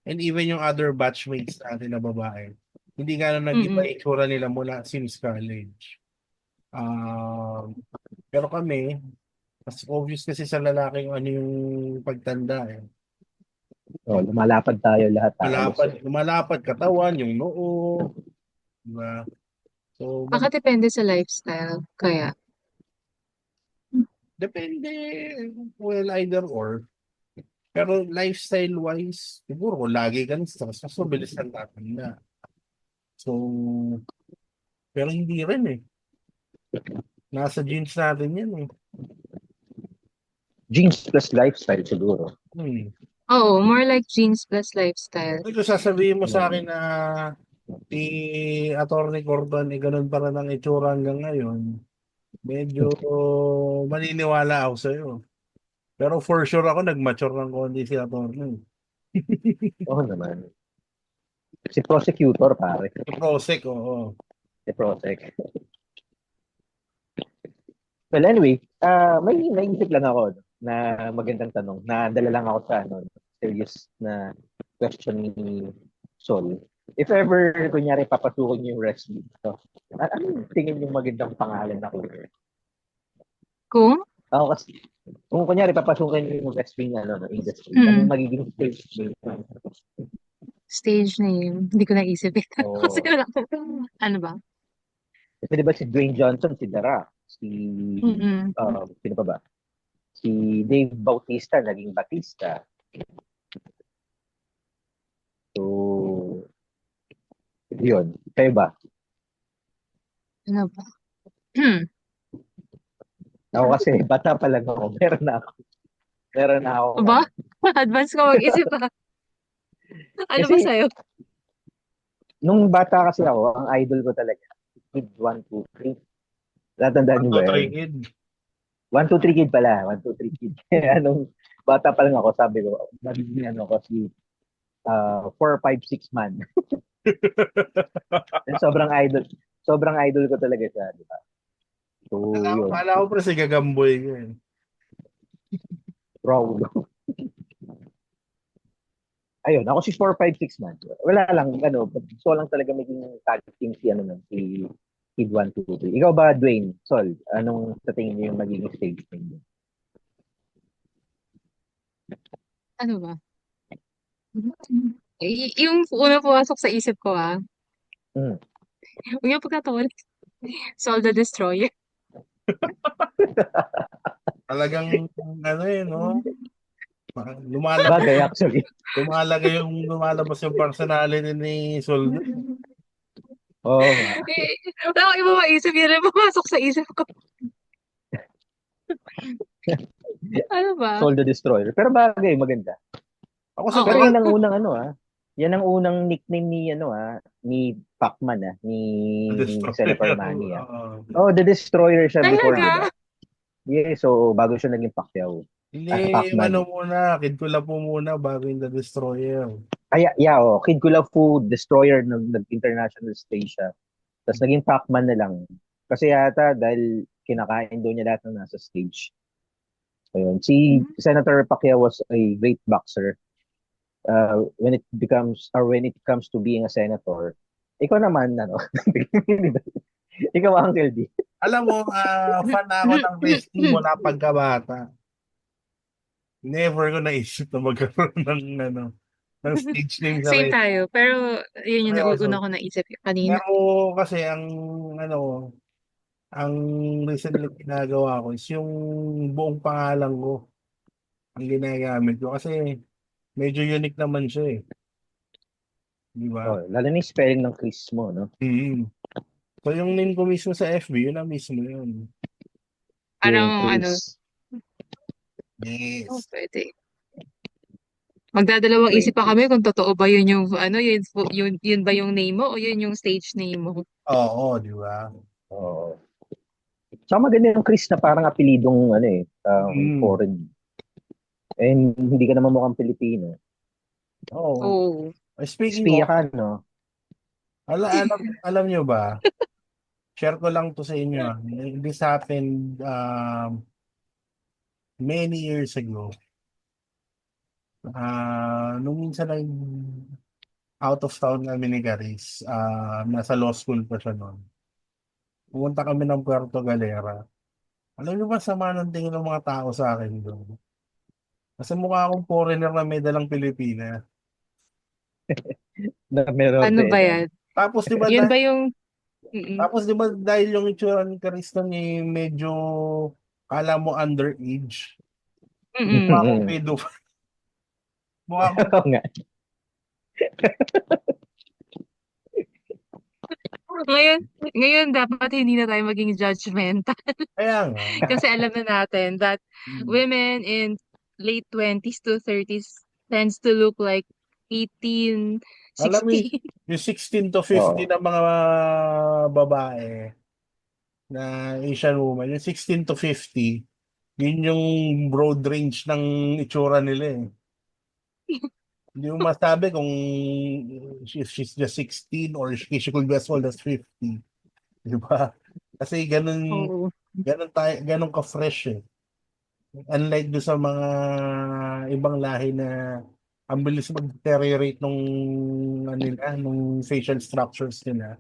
And even yung other batchmates natin na babae, hindi ganun nag-iba itsura nila mula since college. Pero kami, mas obvious kasi sa lalaki yung yung pagtanda lumalapad tayo lahat. Lumalapad katawan, yung noo. Diba? So, baka depende sa lifestyle, kaya? Depende, well, either or. Pero lifestyle-wise, siguro kung lagi ka stress, mas mabilis kang tatanda. So, pero hindi rin Nasa genes natin yan Genes plus lifestyle siguro. Oo, more like jeans plus lifestyle. Kung sasabihin mo sa akin Mm. na si Attorney Cordon, ganun pa rin ang itsura hanggang ngayon, medyo maniniwala ako sa'yo. Pero for sure ako, nag-mature ng konti si Attorney. Oo naman. Si prosecutor, pare. Sa Prosec, oo. Si prosec. Well, anyway, may naisip lang ako no, na magandang tanong. Nadala lang ako sa serious na question ni Sol. If ever, kunyari, papasukin niyo yung wrestling, so, ano tingin yung magandang pangalan na ko? Kung? Ako kasi, kung kunyari, papasukin niyo yung wrestling industry, Mm, anong magiging stage name? stage name. Hindi ko naisip eh. Kasi Oh, wala ko. Ano ba? kasi di ba si Dwayne Johnson, si Dara, si, Mm-mm. sino pa ba? Si Dave Bautista, naging Batista. So, yun. Kayo ba? Ano ba? Hmm. Ako kasi, bata pa lang ako. Meron na ako, Ba? Advance ka mag-isip pa. Ano ba Kasi, sa'yo? nung bata kasi ako, ang idol ko talaga, Kid 1, 2, 3. Natandaan niyo ba 1, 2, 3 yun? kid. 1, 2, 3 Kid pala. 1, 2, 3 Kid. Nung bata pa lang ako, sabi ko, nabigyan ko si 4, 5, 6 man. sobrang idol. Sobrang idol ko talaga siya, di ba? So, yun. Kala ko pa si Gagamboy ko eh. Proud. Ayun, ako si 4, 5, 6 man. Wala lang, gusto ko lang talaga maging tag team si Kid 1, 2, 3. Ikaw ba, Dwayne? Sol, anong sa tingin niyo yung magiging stage name? Ano ba? Yung una pumasok sa isip ko Hmm. huwag niyo pagkatawanan. Soul the Destroyer. Talagang ano eh, no? Lumalabas, Bagay, actually. lumalabas yung personality ni Soldo. Oo nga. Wala akong iba maisip. Yun ang pumasok sa isip ko. Ano ba? Soul the Destroyer. Pero bagay, maganda. Ako sa Pero Oo. yan ang unang yan ang unang nickname ni Pacman ni Senator Destroyer. Manny Oo. Oh, the Destroyer siya before, di ba? Talaga? Yeah, so bago siya naging Pacquiao. Hindi, yung ano Pacman. muna, Kid Kulapo muna bago yung The Destroyer. Ay, yeah, Kid Kula Fu, Destroyer, nag-international stage siya. Tapos naging Pacman na lang. Kasi yata dahil kinakain doon niya lahat ng nasa stage. Ayun. Si Senator Pacquiao was a great boxer. When it comes to being a senator, ikaw naman, ikaw, Uncle D. Alam mo, fan na ako ng wrestling mula pagkabata. Never ko naisip na magkaroon ng stage name sa Same wrestling. tayo. Pero yun yung Seryoso. una ko naisip kanina. Pero kasi ano, ang recently ginagawa ko is yung buong pangalan ko ang ginagamit ko kasi medyo unique naman siya eh. Di ba? Oh, lalo na yung spelling ng Chris mo, no? Mm. So yung name ko mismo sa FB, yun na mismo yun. Yung Parang Chris. Yes. pwede. Magdadalawang Great isip pa kami Chris. kung totoo ba yun yung yun ba yung name mo o yun yung stage name mo. Oo, di ba? Oo. Tsaka maganda yung Chris na parang apelidong, Mm. foreign. And hindi ka naman mukhang Pilipino. Oo. Oh. Speaking Espiya of, ka, no? alam nyo ba, share ko lang to sa inyo. This happened many years ago. Nung minsan lang out of town kami ni Garis, nasa law school pa siya noon. Pumunta kami ng Puerto Galera. Alam niyo ba sama ng tingin ng mga tao sa akin doon? Kasi mukha akong foreigner na may dalang Pilipina. Na meron Ano din, ba no? yan? Tapos di ba Yun ba yung mm, tapos di ba dahil yung itsura ni Carista ni medyo kala mo underage. Mukha akong mm. pedo. Mukha akong Oo nga. Ngayon, ngayon dapat hindi na tayo maging judgmental kaya nga. kasi alam na natin that women in late 20s to 30s tends to look like 18, Alam mo, 16. yung 16 to Oo. 50 na mga babae na Asian woman, yung 16 to 50, yun yung broad range ng itsura nila eh. Hindi mo masabi kung she's just 16 or she could be as old as 50. Di ba? Kasi Oo. ganun ka-fresh eh. Unlike do sa mga ibang lahi na ang bilis mag-deteriorate nung facial structures nila.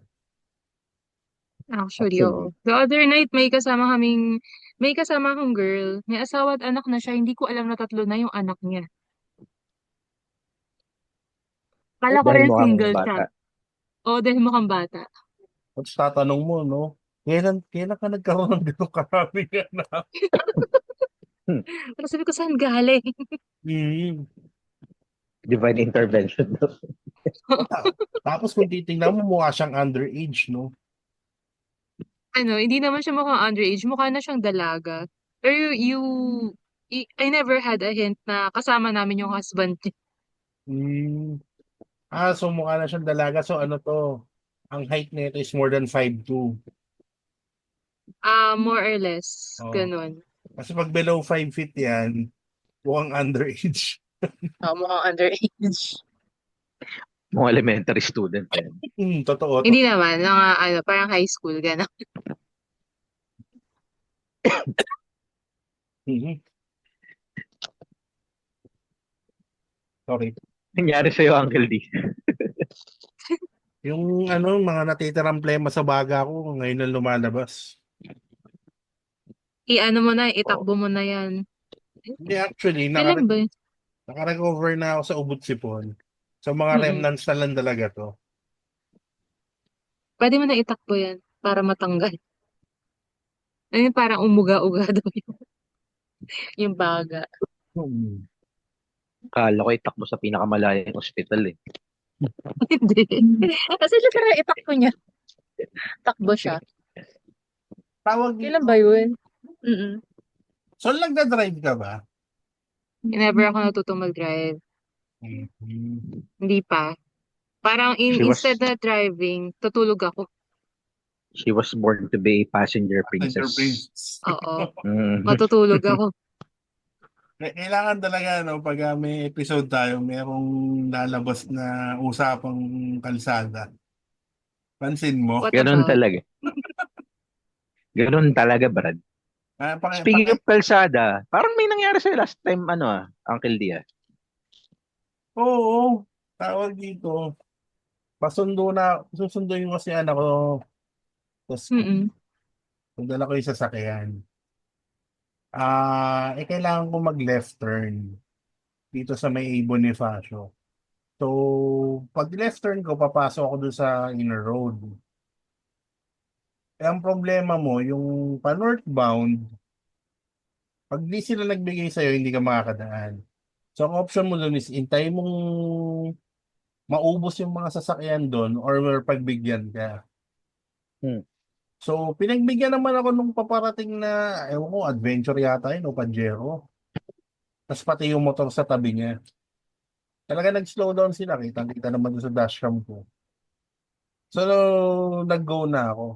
Actually, oo. Actually. The other night, may kasama akong girl. May asawa at anak na siya. Hindi ko alam na 3 na yung anak niya. Kala ko Dahil rin mukhang single siya. bata. Oo, dahil mukhang bata. Tapos tatanong mo, no? Kailan ka nagkaroon ng ganong karaming anak? Hmm. Pero sabi ko, saan galing? Mm. Divine intervention. Tapos kung titingnan mo, mukha siyang underage, no? Hindi naman siya mukhang underage. Mukha na siyang dalaga. Pero I never had a hint na kasama namin yung husband niya. Mm. So mukha na siyang dalaga. So ano to? Ang height nito is more than 5'2". More or less. Oh. Ganun. Kasi pag below 5 feet yan, mukhang underage. Mukhang underage. Mga elementary student eh. Totoo. Hindi naman. Mga, parang high school. Ganun. Mhm. Sorry. Nangyari sa'yo, Uncle D. Yung mga natitirang plema sa baga ko, ngayon na lumalabas. I-ano mo na, Oh. itakbo mo na yan. Hindi, actually, Kailan ba? nakarecover na ako sa ubot sipon. So mga Mm-mm. remnants na lang talaga to. Pwede mo na itakbo yan para matanggal. Parang umuga-uga daw yung baga. Hmm. Kala ko itakbo sa pinakamalayang ospital eh. Hindi. Kasi siya itakbo niya. Takbo siya. Tawag Kailan dito. ba yun? Mm-mm. So nagda-drive ka ba? Never ako natutong mag-drive. Mhm. Hindi pa. Parang She instead was na driving, tutulog ako. she was born to be a passenger Passenger princess. princess. Oo. Mm. Matutulog ako. Kailangan talaga, no, pag may episode tayo, merong lalabas na usapang kalsada. Pansin mo? What Ganun about? talaga. Ganun talaga, Brad. Speaking of kalsada, parang may nangyari sa'yo last time, Uncle Dia. Oo, tawag dito. Susunduin ko si anak ko sa school. Mm-mm. Dala ko yung sasakyan. Kailangan ko mag-left turn dito sa may A. Bonifacio. So, pag left turn ko, papasok ako doon sa inner road. Ang problema mo, yung pa-northbound, pag di sila nagbigay sa'yo, hindi ka makakadaan. So, ang option mo doon is intay mong maubos yung mga sasakyan doon or pagbigyan ka. Hmm. So, pinagbigyan naman ako nung paparating na, ewan ko, adventure yata yun o Pajero. Tapos pati yung motor sa tabi niya. Talaga nag-slow down sila. Kita naman doon sa dashcam ko. So, nag-go na ako.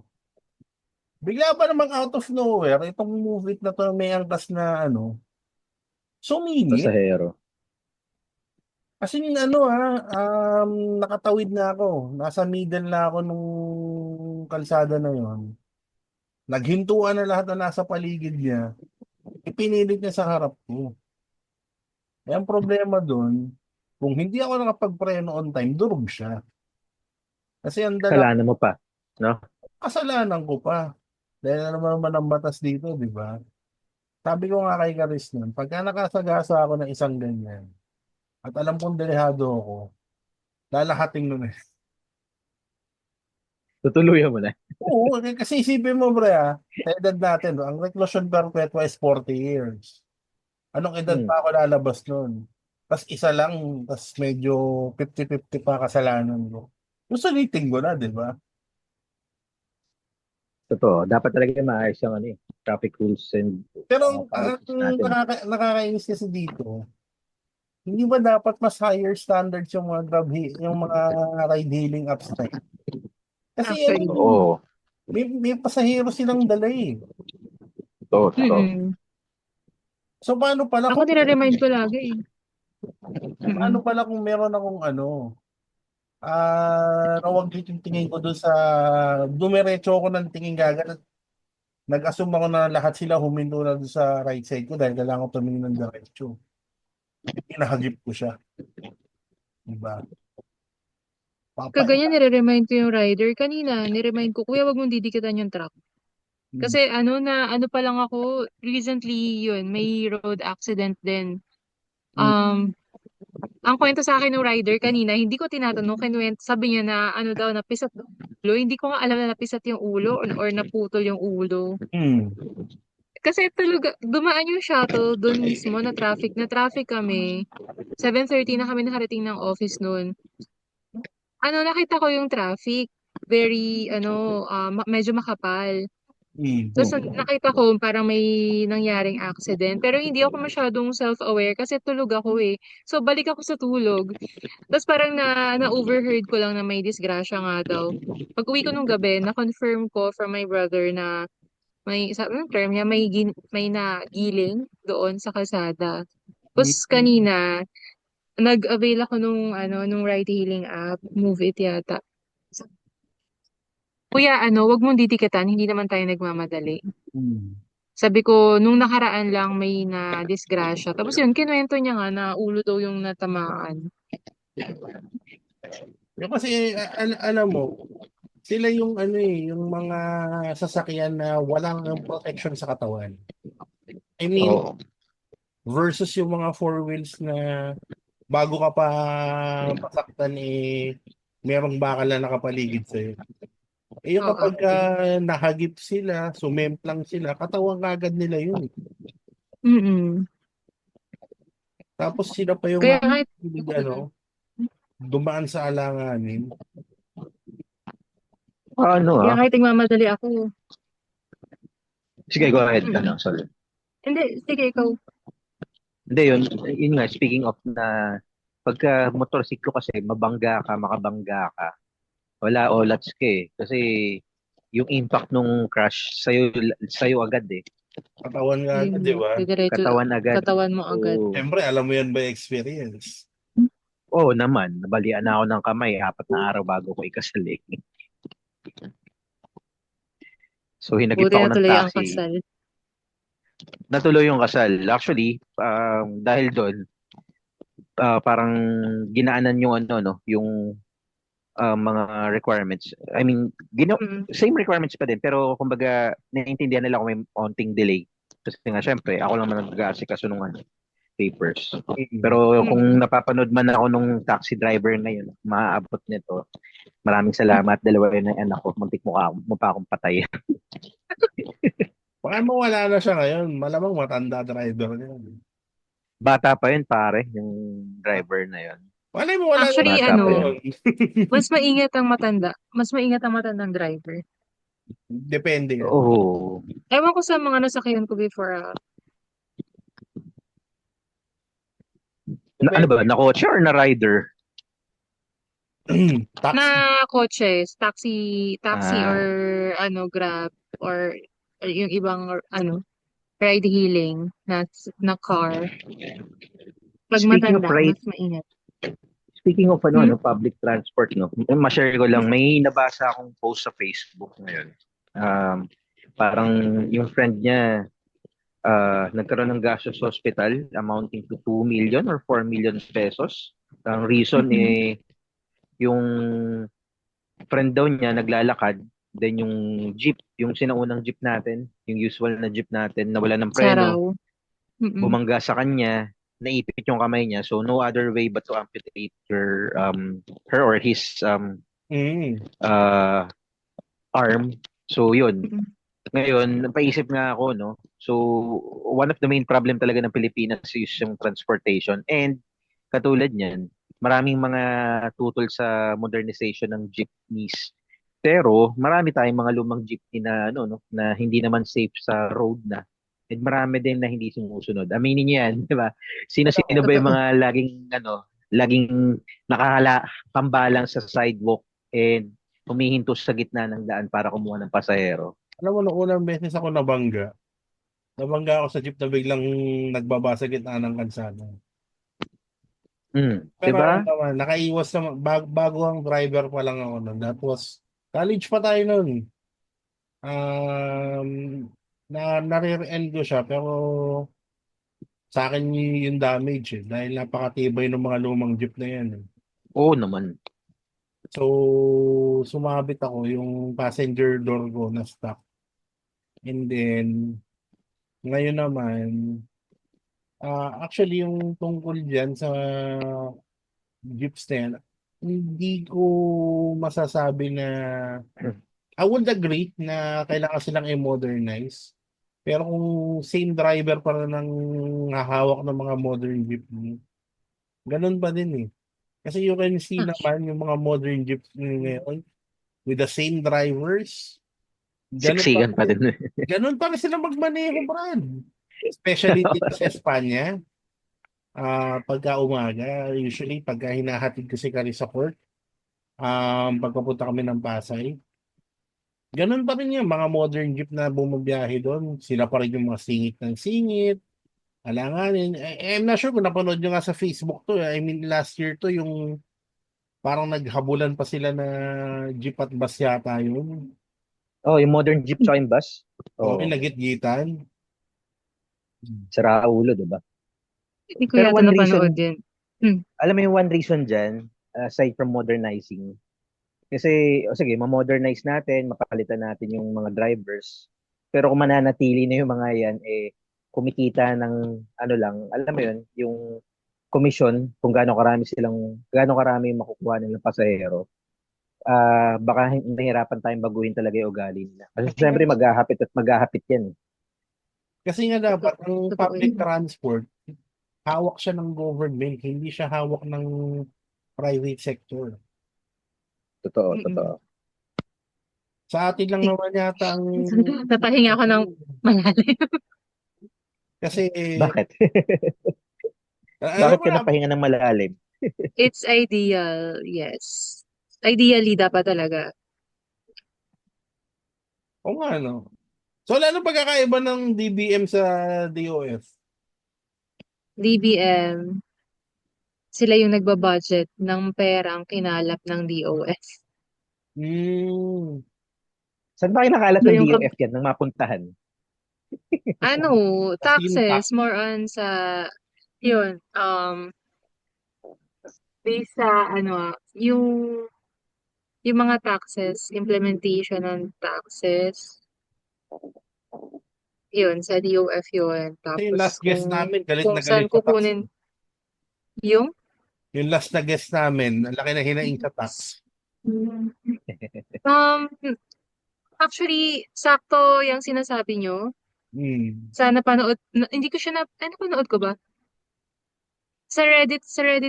Bigla pa namang out of nowhere, itong movie na to may angkas na sumingit. Pasahero. Kasi nakatawid na ako. Nasa middle na ako nung kalsada na yon. Naghintuan na lahat na nasa paligid niya. Ipinilit niya sa harap ko. Ang problema doon, kung hindi ako nakapagpreno on time, durog siya. Kasi ang dala Kasalanan mo pa. No? kasalanan ko pa. Dahil ano naman ang batas dito, di ba? Sabi ko nga kay Karis nun, pagka nakasagasa ako ng isang ganyan, at alam kong delehado ako, lalahating nun eh. Tutuluyan mo na. Oo, kasi isipin mo bre sa edad natin, no, ang reclusion perpetua is 40 years. Anong edad Hmm. pa ako lalabas nun? Tapos isa lang, tapos medyo 50-50 pa kasalanan ko. Susulitin ko na, di ba? Totoo. Dapat talaga maayos yung traffic rules and Pero policies natin. nakakainis kasi dito, hindi ba dapat mas higher standards yung mga yung mga ride-hailing apps na yun? Kasi ano, Actually. Oo. may pasahero silang dala eh. Totoo. Mm-mm. So Ako nire-remind ko lagi eh. paano Mm-mm. pala kung meron akong ano, nawag yung tingin ko doon sa, dumiretso ako ng tingin gagat. Nag-assume ako na lahat sila huminto na doon sa right side ko dahil kailangan ko tumingin ng diretso. Pinahagip ko siya. Diba? Kaganyan Papaila. nire-remind ko yung rider. Kanina, nire-remind ko, kuya, wag mong didikitan yung truck. Hmm. Kasi ano pa lang ako, recently yun, may road accident din. Hmm. Ang kwento sa akin ng rider kanina, hindi ko tinatanong, sabi niya na ano daw, napisat daw yung ulo. Hindi ko nga alam na napisat yung ulo or naputol yung ulo. Hmm. Kasi talaga, dumaan yung shuttle doon mismo na traffic kami. 7:30 na kami nakarating ng office noon. Nakita ko yung traffic. Very, medyo makapal. Hmm. Tapos nakita ko parang may nangyaring accident. Pero hindi ako masyadong self-aware kasi tulog ako eh. So balik ako sa tulog. Tapos parang na-overheard ko lang na may disgrasya nga daw. Pag-uwi ko nung gabi, na-confirm ko from my brother na sabi ng term niya, may nagiling doon sa kalsada. Tapos Hmm. kanina, nag-avail ako nung ride-hailing app, Move It yata. Kuya, wag mong didikatan, hindi naman tayo nagmamadali. Hmm. Sabi ko, nung nakaraan lang may na-disgrasya. Tapos yun, kinuwento niya nga na ulo daw yung natamaan. Yung kasi alam mo, sila yung ano eh, yung mga sasakyan na walang protection sa katawan. I mean, Oo. versus yung mga four wheels na bago ka pa masaktan eh, merong bakal na nakapaligid sa'yo. Eh yung Oo. kapag nahagip sila, sumemplang sila, katawan agad nila yun. Mm-mm. Tapos sila pa yung Kaya kahit, ano, dumaan sa alanganin. Ano kaya kahit nagmamadali ako. Sige, go ahead. Mm-mm. Sorry. Hindi, sige, ikaw. Hindi, yun nga, speaking of na pagka motorsiklo kasi mabangga ka, makabangga ka, wala olats ka eh. Kasi yung impact nung crash sa'yo agad eh. Katawan nga Hindi agad, mo, di ba? diretso, Katawan agad. katawan mo agad. Oo. Siyempre, alam mo yan by experience. Oo naman, nabalian na ako ng kamay 4 na araw bago ko ikasal eh. So hinagip Buti ako na ng tuloy ang taxi. kasal. Natuloy yung kasal. Actually, dahil doon, parang ginaanan yung ano no, yung mga requirements. I mean, Mm-mm. same requirements pa din pero kumbaga naiintindihan nila kung may onting delay. Kasi nga syempre, ako lang man nag-aasikaso ng papers. Mm. Pero kung Mm-mm. napapanood man ako nung taxi driver na yun, maaabot nito. Maraming salamat. Dalawa yun ang anak ko. Muntik mo pa akong patay. Baka mawala na siya ngayon. Malamang matanda driver niya. Bata pa yun, pare, yung driver na yun. Malay mo wala na Actually, Bata pa yun. ngayon. mas maingat ang matandang driver. Depende yan. Oo. Ewan ko sa mga nasakyan ko before, Ano Depende. ba? Na kotse or na rider? na Taxi. kotse, taxi or Ah, Grab or yung ibang ride hailing na car. Pag speaking of matanda, ride, mas maingat. speaking of Hmm? public transport, no, ma-share ko lang, may nabasa akong post sa Facebook ngayon. Um, parang yung friend niya, nagkaroon ng gastos sa hospital amounting to 2 million or 4 million pesos. Ang reason Mm-mm. yung friend daw niya naglalakad, then yung jeep, yung sinaunang jeep natin, yung usual na jeep natin, nawala ng preno, Saraw. Mm-mm. bumangga sa kanya, naipit yung kamay niya, so no other way but to amputate her or his Mm. uh, arm. So yun. Mm-mm. Ngayon, napaisip nga ako, no? So, one of the main problem talaga ng Pilipinas is yung transportation. And katulad niyan, maraming mga tutol sa modernization ng jeepneys. Pero marami tayong mga lumang jeepney na ano no, na hindi naman safe sa road na. And marami din na hindi sumusunod. Aminin niyo yan, di ba? Sino-sino ba yung Totoo. mga laging pambalang sa sidewalk and humihinto sa gitna ng daan para kumuha ng pasahero? Alam mo, nung unang beses ako nabangga ako sa jeep na biglang nagbaba sa gitna ng kalsada. Di Pero ano ba? naman, nakaiwas naman, bago ang driver pa lang ako nun. That was, college pa tayo nun. Um, nare-end ko siya, pero sa akin yung damage dahil napakatibay ng mga lumang jeep na yan. Oo naman. So, sumabit ako yung passenger door ko na stuck. And then, ngayon naman, actually yung tungkol dyan sa jeep stand, hindi ko masasabi na I would agree na kailangan silang i-modernize. Pero kung same driver pa rin ang hahawak ng mga modern jeepney, ganun pa din eh. Kasi you can see naman yung mga modern jeepney ngayon with the same drivers, ganun pa Siksikan pa rin, din. ganun pa rin sila magmaneho, Brad. Especially dito sa Espanya, pagka umaga, usually pagka hinahatid ko si Kari sa court, pagpapunta kami ng Pasay, ganun pa rin yung mga modern jeep na bumabiyahe doon. Sila pa rin yung mga singit ng singit. Alanganin. I'm not sure kung napanood nyo nga sa Facebook to. I mean, last year to yung parang naghabulan pa sila na jeep at bus yata yun. Oh, yung modern jeep sa yung bus. O, yung Oh, nagit-gitan. sira ulo, di ba? Hindi ko Pero yata one napanood reason, din. Hmm. alam mo yung one reason dyan, aside from modernizing, kasi, sige, ma-modernize natin, mapalitan natin yung mga drivers. Pero kung mananatili na yung mga yan, kumikita ng, ano lang, alam mo yun, yung commission, kung gaano karami yung makukuha nilang pasahero, baka nahirapan tayong baguhin talaga yung ugali nila. Kasi Kasi nga, syempre, maghahapit at maghahapit yan. kasi nga dapat ang Totoo public yun. transport, hawak siya ng government, hindi siya hawak ng private sector. Totoo, Mm-mm. totoo. Sa atin lang naman yata ang Napahinga ako ng malalim. kasi Bakit? alam Bakit mo ka na, napahinga ng malalim? It's ideal, yes. Ideally, dapat talaga. o nga no. So ano pagkakaiba ng DBM sa DOF? DBM, sila yung nagbabudget ng perang kinalap ng DOS. Hmm. Saan ba kinakalat So ng yung, DOF yan, ng mapuntahan? ano, Sintak. taxes, more on sa, yun, based sa, yung mga taxes, implementation ng taxes, yun, sa DOF yun. Kasi yung Tapos last guest namin, galit kung na saan galit sa tax. kukunin yung, Yung last na guest namin, ang laki na hinaing sa tax. um, actually, sakto yung sinasabi nyo. Hmm. Sana panood, hindi ko siya panood ko ba? Sa Reddit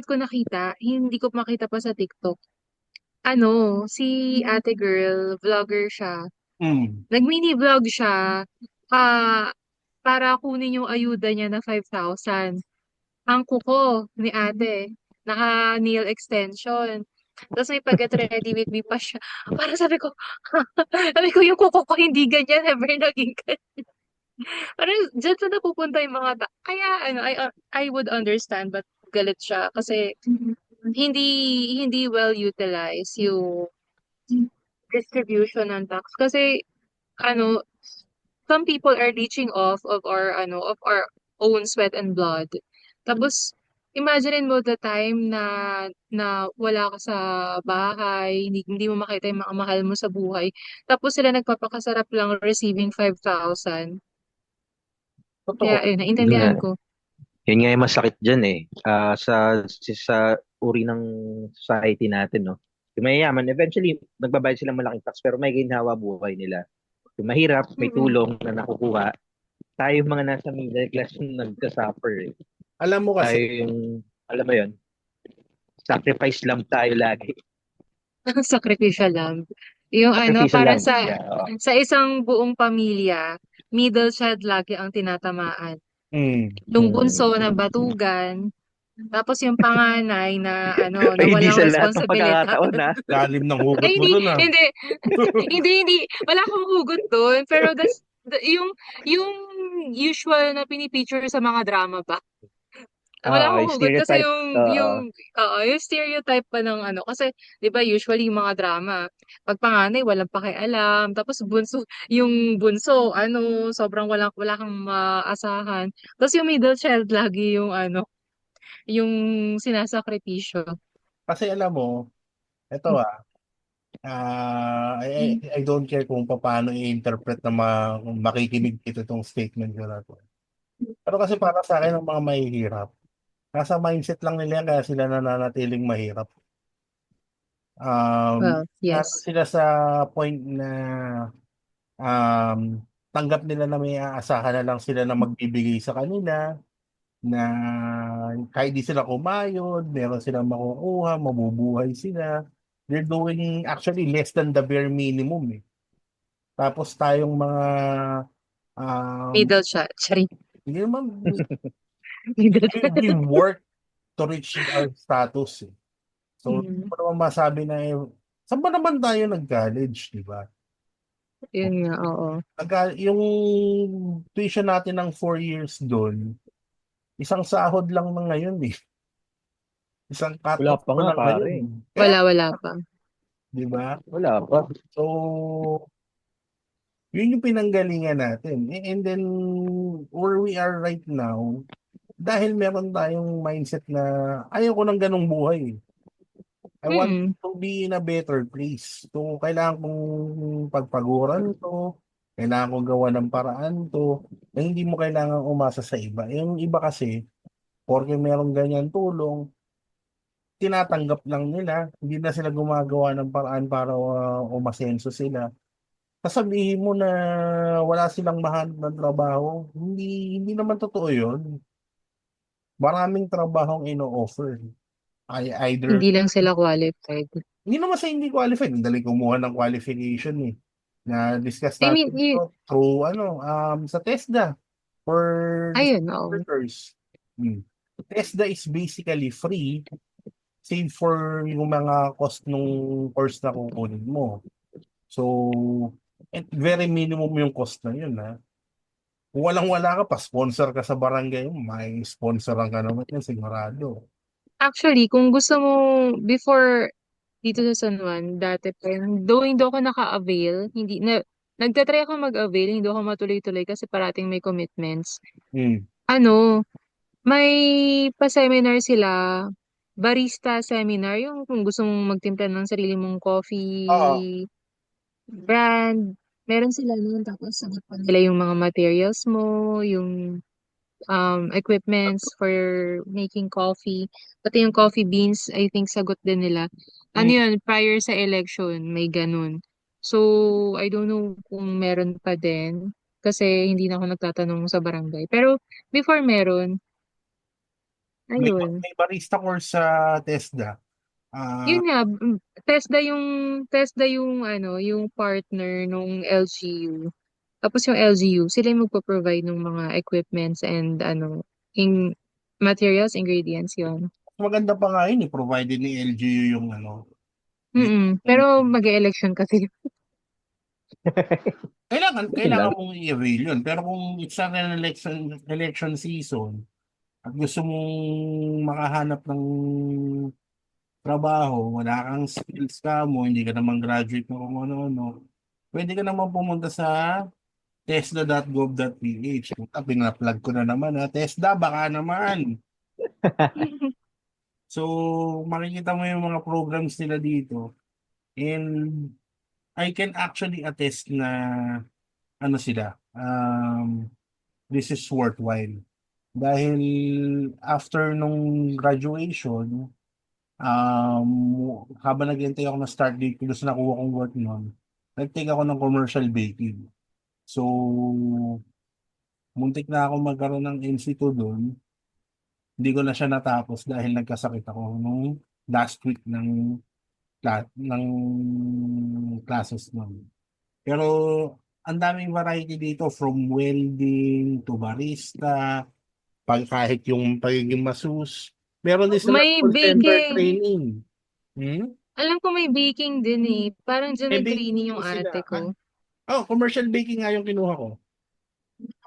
ko nakita, hindi ko makita pa sa TikTok. Si ate girl, vlogger siya. Hmm. Nag-mini vlog siya, ah, para kunin yung ayuda niya na 5,000. Ang kuko ni ate, naka-nail extension. Tapos may pag-get ready with me pa siya. Para sabi ko yung kuko ko hindi ganyan, never naging ganyan. Parang dyan sa napupunta yung mga kaya I would understand but galit siya kasi hindi hindi well utilized yung distribution ng tax kasi ano some people are leeching off of our own sweat and blood. Tapos imagine mo the time na wala ka sa bahay, hindi mo makita yung mga mahal mo sa buhay. Tapos sila nagpapakasarap lang receiving 5,000. Kaya Totoo. ayun, Yun nga, naintindihan ko. yun nga yung masakit dyan eh. Sa uri ng society natin, no? Yung mayayaman, eventually, nagbabayad silang malaking tax pero may ginhawa buhay nila. Yung mahirap, may Mm-mm. tulong na nakukuha. Tayo yung mga nasa middle class yung nagka-suffer eh. Alam mo Tayo kasi, yung, alam mo yun, sacrifice lang tayo lagi. Sacrificial lamb. Yung Sacrificial para lang. sa Yeah, oo. sa isang buong pamilya, middle child lagi ang tinatamaan. Mm. Yung bunso na batugan, tapos yung panganay na na Ay, hindi walang sa lahat ng responsibilidad. pagkakataon, ha? Lalim ng hugot Ay, mo dun ah. hindi, hindi, wala akong hugot doon, pero yung usual na pinipicture sa mga drama ba? Wala Okay, akong hugot kasi stereotype. yung stereotype pa ng kasi 'di ba usually yung mga drama, pag panganay walang pakialam, tapos yung bunso sobrang wala kang maasahan. Tapos yung middle child lagi yung sinasakripisyo. Kasi alam mo, ito I don't care kung paano i-interpret na kung makikinig dito itong statement ko na to. Pero kasi para sa akin, ang mga mahihirap, nasa mindset lang nila yan kaya sila nananatiling mahirap. Well, Nasa yes. sila sa point na um, tanggap nila na may aasahan na lang sila na magbibigay sa kanila, na kahit di sila kumayod, meron silang makukuha, mabubuhay sila. They're doing actually less than the bare minimum eh. Tapos tayong mga Middle child. Sorry. hindi naman, Middle we child. work to reach our status eh. So, hindi Mm, mo naman masabi na saan ba naman tayo nag-college, di ba? yun nga, oo. Yung tuition natin ng 4 years doon, isang sahod lang na ngayon eh. Isang Wala cut-off pa ko nga, lang pare. ngayon. Kaya, Wala pa. di ba? Wala pa. So, yun yung pinanggalingan natin. And then, where we are right now, dahil meron tayong mindset na ayaw ko ng ganong buhay. I want Mm. to be in a better place. So, kailangan kong pagpaguran to, kailangan kong gawa ng paraan to, na hindi mo kailangan umasa sa iba. Yung iba kasi, porque merong ganyan tulong, tinatanggap lang nila, hindi na sila gumagawa ng paraan para umasenso sila. Sasabihin mo na wala silang mahanap ng trabaho, hindi naman totoo yun. Maraming trabahong ino-offer. Either Hindi lang sila qualified. hindi naman sa hindi qualified. Ang dali kumuha ng qualification eh. Na-discuss I mean, natin ito through sa TESDA for the ayun, oo. workers. TESDA is basically free save for yung mga cost nung course na kukunin mo. So, very minimum yung cost na yun ha. Kung walang-wala ka pa, sponsor ka sa barangay mo, may sponsoran ka naman yan, sigurado. Actually, kung gusto mo, before dito sa San Juan, dati pa yun, though hindi ako naka-avail, nagtatry ako mag-avail, hindi ako matuloy-tuloy kasi parating may commitments. Hmm. May pa-seminar sila, barista seminar, yung kung gusto mong magtimpla ng sarili mong Oo. coffee brand, meron sila nun, tapos sagot pa nila yung mga materials mo, yung equipments for making coffee. Pati yung coffee beans, I think sagot din nila. Ano Hmm. yun, prior sa election, may ganun. So, I don't know kung meron pa din. Kasi hindi na ako nagtatanong sa barangay. Pero, before meron, May, ayun. may barista course sa TESDA. Yun nga, TESDA yung partner nung LGU. Tapos yung LGU, sila yung magpo-provide ng mga equipments and materials, ingredients yon. Maganda pa nga yun, provided ni LGU yung Pero yung- mag-election kasi. Yun kailangan lang. mong i-avail yun. Pero kung it's an election season, at gusto mong makahanap ng trabaho, wala kang skills ka mo, hindi ka naman graduate ng kung ano-ano, pwede ka naman pumunta sa tesla.gov.ph. Puta, pina-plug ko na naman ha. TESDA, baka naman. So, makikita mo yung mga programs nila dito. And I can actually attest na sila, this is worthwhile. Dahil after nung graduation, habang nag-intay ako na start date ko sa nakuha kong work noon, nag-take ako ng commercial baking. So, muntik na ako magkaroon ng NC2 doon. Hindi ko na siya natapos dahil nagkasakit ako nung last week ng classes noon. Pero ang daming variety dito from welding to barista, kahit yung pagiging masus. Meron din silang May call center baking. training. Hmm? Alam ko may baking din eh. Parang dyan May baking nag-training din yung sila. ate ko. Commercial baking nga yung kinuha ko.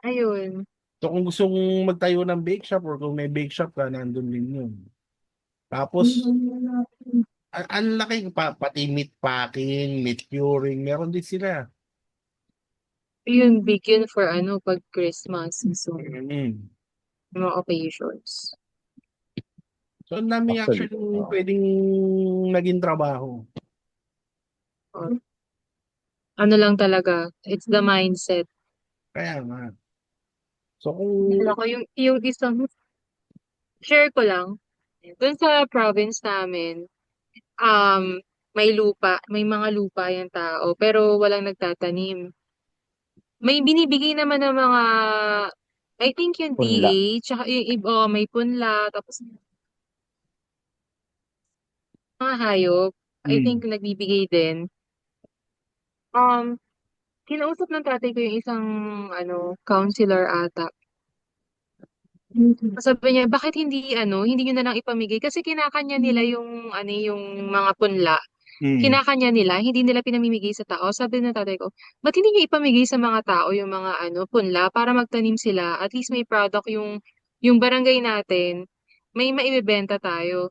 Ayun. So kung gusto mong magtayo ng bake shop or kung may bake shop ka, nandun din yun. Tapos, ang laki pati meat packing, meat curing, meron din sila. Yun, big yun for pag Christmas season. Mm. Mga occasions. So ang dami Actually, actually pwedeng naging trabaho. Or, ano lang talaga, it's the mindset. Kaya nga. So kung Alam ko, yung isang, share ko lang, dun sa province namin, um, may lupa, may mga lupa yung tao, pero walang nagtatanim. May binibigay naman ng mga, I think yung punla. DA, tsaka yung iba, may punla, tapos mga hayop, I think mm, nagbibigay din. Um, Kinausap ng tatay ko yung isang, counselor ata. Sabi niya, bakit hindi nyo na lang ipamigay? Kasi kinakanya nila yung mga punla. mm, Kinakanya nila, hindi nila pinamimigay sa tao. Sabi ng tatay ko, ba't hindi nyo ipamigay sa mga tao yung mga punla para magtanim sila? At least may product yung barangay natin, may maibebenta tayo.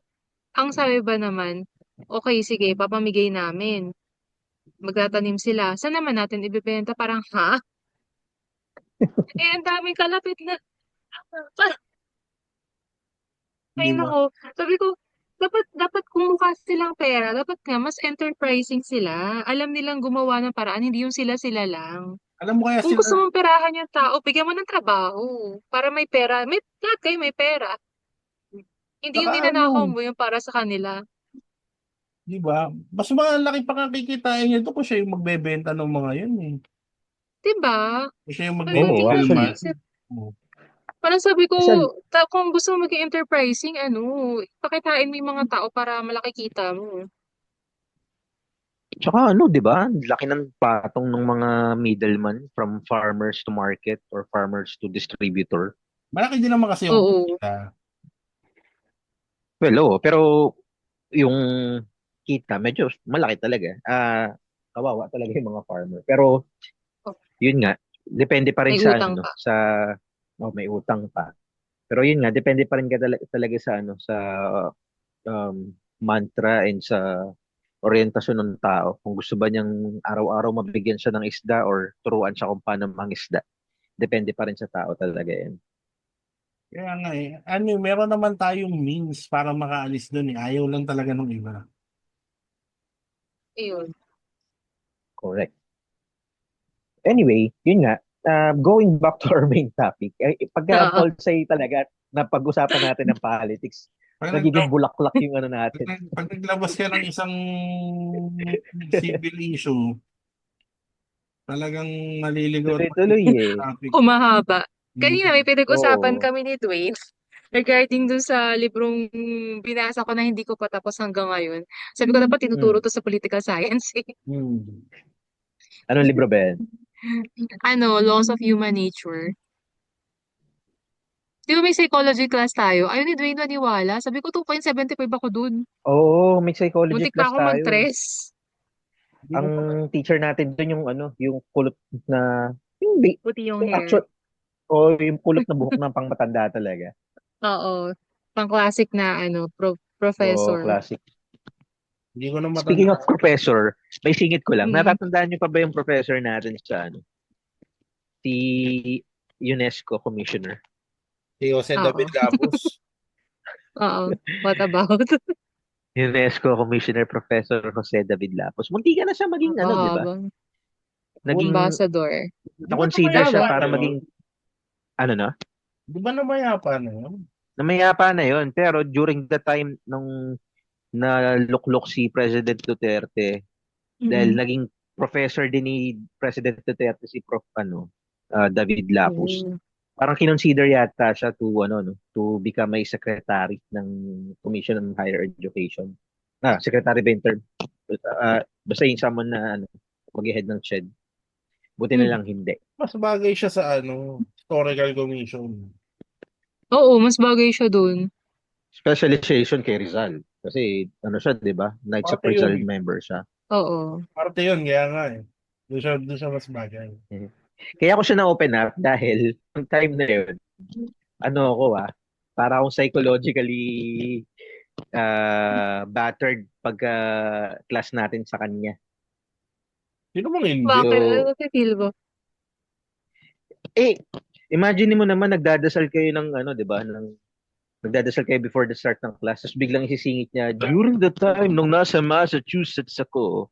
Ang sabi ba naman, okay, sige, papamigay namin. Magtatanim sila. Saan naman natin ibebenta? Parang, ha? Ang daming kalapit na. di Ay ba? nako, sabi ko, dapat kung mukha silang pera, dapat nga mas enterprising sila. Alam nilang gumawa ng paraan, hindi yung sila-sila lang. Alam mo kaya Kung sila, gusto mong perahan yung tao, bigyan mo ng trabaho para may pera. Lahat kayo may pera. Hindi saka yung ninanakaw ano, mo yung para sa kanila. di ba? Mas malaki pa nga kikitain niya doon kung siya yung magbebenta ng mga yun eh. 'Di ba? Kung siya yung Yung Oo, actually. magmi-middleman. iniisip. Oh. Parang sabi ko, Kasi, kung gusto mo maging enterprising, pakitain mo yung mga tao para malaki kita mo. tsaka di ba? Laki ng patong ng mga middleman from farmers to market or farmers to distributor. Malaki din naman kasi yung Oo. kita. Well, oo, pero yung kita medyo malaki talaga. Kawawa talaga yung mga farmer. Pero yun nga, depende pa rin May sa utang pa. may utang pa. Pero yun nga, depende pa rin talaga sa sa mantra and sa orientasyon ng tao. Kung gusto ba niyang araw-araw mabigyan siya ng isda or turuan siya kung paano mangisda. Depende pa rin sa tao talaga yan. Kaya nga eh. Meron naman tayong means para makaalis doon eh. Ayaw lang talaga ng iba. Ayun. Correct. Anyway, yun nga, going back to our main topic, pagka Oo. Polsay talaga, na pag-usapan natin ng politics, Pag, nag, nagiging bulaklak yung natin. pag naglabas ka ng isang civil issue, talagang maliligaw at Tuloy-tuloy maliligaw eh. sa topic. Humahaba. Kanina may pinag-usapan Oo. kami ni Dwayne regarding dun sa librong binasa ko na hindi ko pa tapos hanggang ngayon. Sabi ko dapat tinuturo Hmm. to sa political science eh. Hmm. Anong libro ba yan? Laws of Human Nature. Di ba may psychology class tayo? Ayaw ni Dwayne maniwala. Sabi ko 2.75 ako dun. Oo, may psychology Muntik pa class ako tayo. mag-tres. Hindi Ang mo pa teacher natin doon yung kulot na, yung, Puti yung yung hair. actual, o yung kulot na buhok ng pangmatanda talaga. Oo. Pang-classic na Oo, professor. classic. hindi ko na Speaking of matandaan. professor, may singit ko lang. Mm. Natatandaan niyo pa ba yung professor natin sa si UNESCO Commissioner? Si Jose Oo. David Labus. Oo. What about? UNESCO Commissioner Professor Jose David Lapos. Munti ka na siya maging di ba? Napakahabang. Naging Ambassador. Di ba na-consider siya namayapa Tama. na para yun? maging na? Di ba namayapa na yun? Namayapa na yon, pero during the time nung naluklok si President Duterte dahil Mm. naging professor din ni President Duterte si Prof David Lapus. Mm. Parang kinonsider yata siya to no, to become a secretary ng Commission on Higher Education. Secretary ba yung term? Basta yung someone na mag-head ng SHED. Buti na Hmm. lang hindi. Mas bagay siya sa historical commission. Oo, mas bagay siya dun. Specialization kay Rizal. Kasi ano siya, di ba? Knights of Parte Rizal yun. member siya. Oo. Parte yun, kaya nga eh. Doon siya mas bagay. Mhm. Kaya ako siya na-open up dahil ang time na yun, ano ako para akong psychologically battered pagka class natin sa kanya. Sino bang hindi? Bakit? Ano So, nafe-feel mo? eh, imagine mo naman nagdadasal kayo ng ano, 'di ba? Nagdadasal kayo before the start ng class, tapos biglang isisingit niya, during the time nung nasa Massachusetts ako,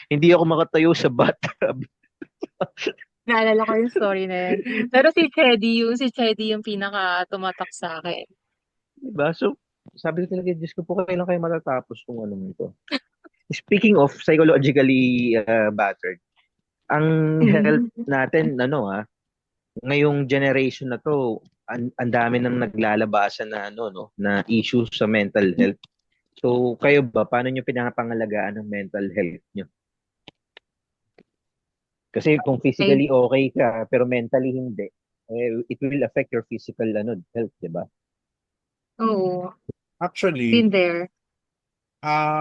hindi ako makatayo sa bathtub. Naalala ko yung story na yan. Pero si Chedi yung pinaka tumatak sa akin. Diba? So, sabi ko talaga, Diyos ko po, kailan kayo matatapos kung ano nito. Speaking of psychologically battered, ang health Mm. natin, ngayong generation na to, ang dami nang naglalabasan na no, na issues sa mental health. So, kayo ba, paano nyo pinapangalagaan ng mental health nyo? Kasi kung Ay, physically okay ka, pero mentally hindi, it will affect your physical health, di ba? oo. Actually, Been there.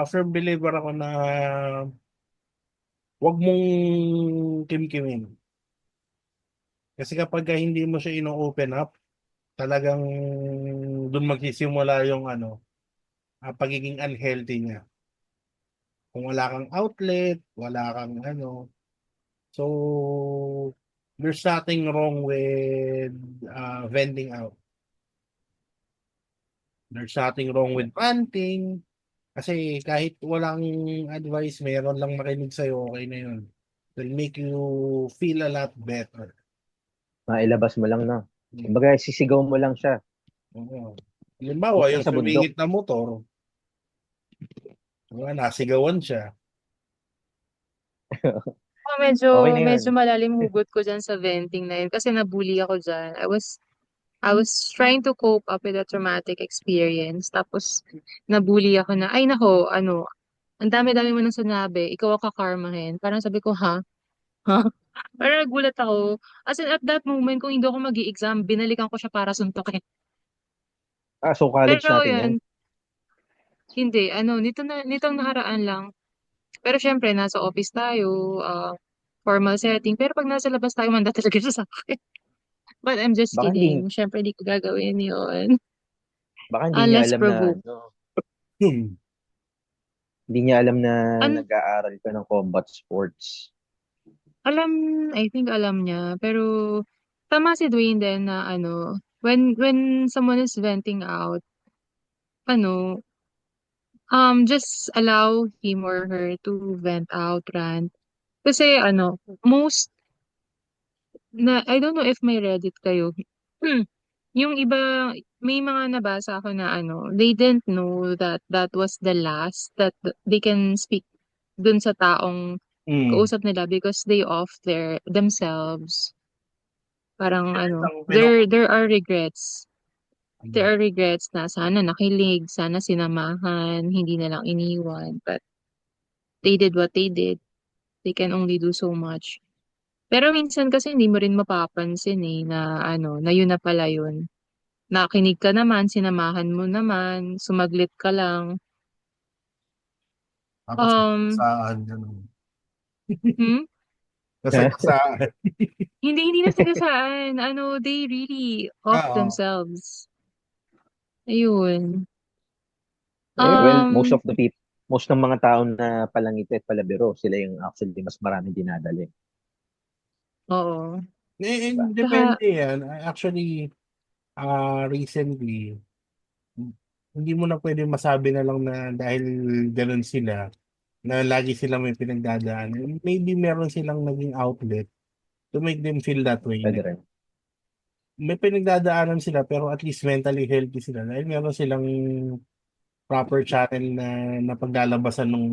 firm believer ako na wag mong kimkimin. Kasi kapag hindi mo siya ino-open up, talagang dun magsisimula yung pagiging unhealthy niya. Kung wala kang outlet, wala kang so there's nothing wrong with venting out. There's nothing wrong with panting. Kasi kahit walang advice, meron lang makinig sa'yo, okay na yun. Will make you feel a lot better. Mailabas mo lang, no? Mm. Kumbaga, sisigaw mo lang siya. Oo. Halimbawa, Huwag yung kang sa bundok. sumingit na motor, nasigawan siya. Oh, medyo, Okay na medyo yun. malalim hugot ko dyan sa venting na yun kasi nabully ako dyan. I was trying to cope up with a traumatic experience. Tapos, nabully ako na, ay nako, ang dami-dami mo nang sinabi, ikaw ang kakarmahin. Parang sabi ko, ha? Ha? Parang nagulat ako. As in, at that moment, kung hindi ako mag-i-exam, binalikan ko siya para suntukin. So college Pero natin yan. yun, hindi, nitong nakaraan lang. Pero syempre, nasa office tayo, formal setting. Pero pag nasa labas tayo, manda talaga siya sa akin. But I'm just Baka hindi, kidding. Syempre, di ko gagawin yun. baka hindi niya Unless alam na, provoked. Hmm. hindi niya alam na An nag-aaral ka ng combat sports. alam, I think alam niya. Pero, tama si Dwayne din na when someone is venting out, ano, just allow him or her to vent out, rant. Kasi I don't know if may Reddit kayo. Yung iba, may mga nabasa ako na they didn't know that that was the last that they can speak dun sa taong Hmm. kausap nila because they off themselves. Parang Ang there are regrets. There are regrets na sana nakilig, sana sinamahan, hindi na lang iniwan. But they did what they did. They can only do so much. Pero minsan kasi hindi mo rin mapapansin na na yun na pala yun. Nakinig ka naman, sinamahan mo naman, sumaglit ka lang. Tapos Um, saan ganun. hmm? Nasagasaan. Hindi nasagasaan. They really off Oo. themselves. Ayun. Well, most Um, of the people, most ng mga tao na palangiti at palabiro, sila yung actually mas maraming dinadali. oo. Diba? Depende yan. Actually, recently, hindi mo na pwede masabi na lang na dahil ganun sila, na lagi silang may pinagdadaanan. Maybe meron silang naging outlet to make them feel that way. Pwede rin. May pinagdadaanan sila pero at least mentally healthy sila dahil meron silang proper channel na paglalabasan ng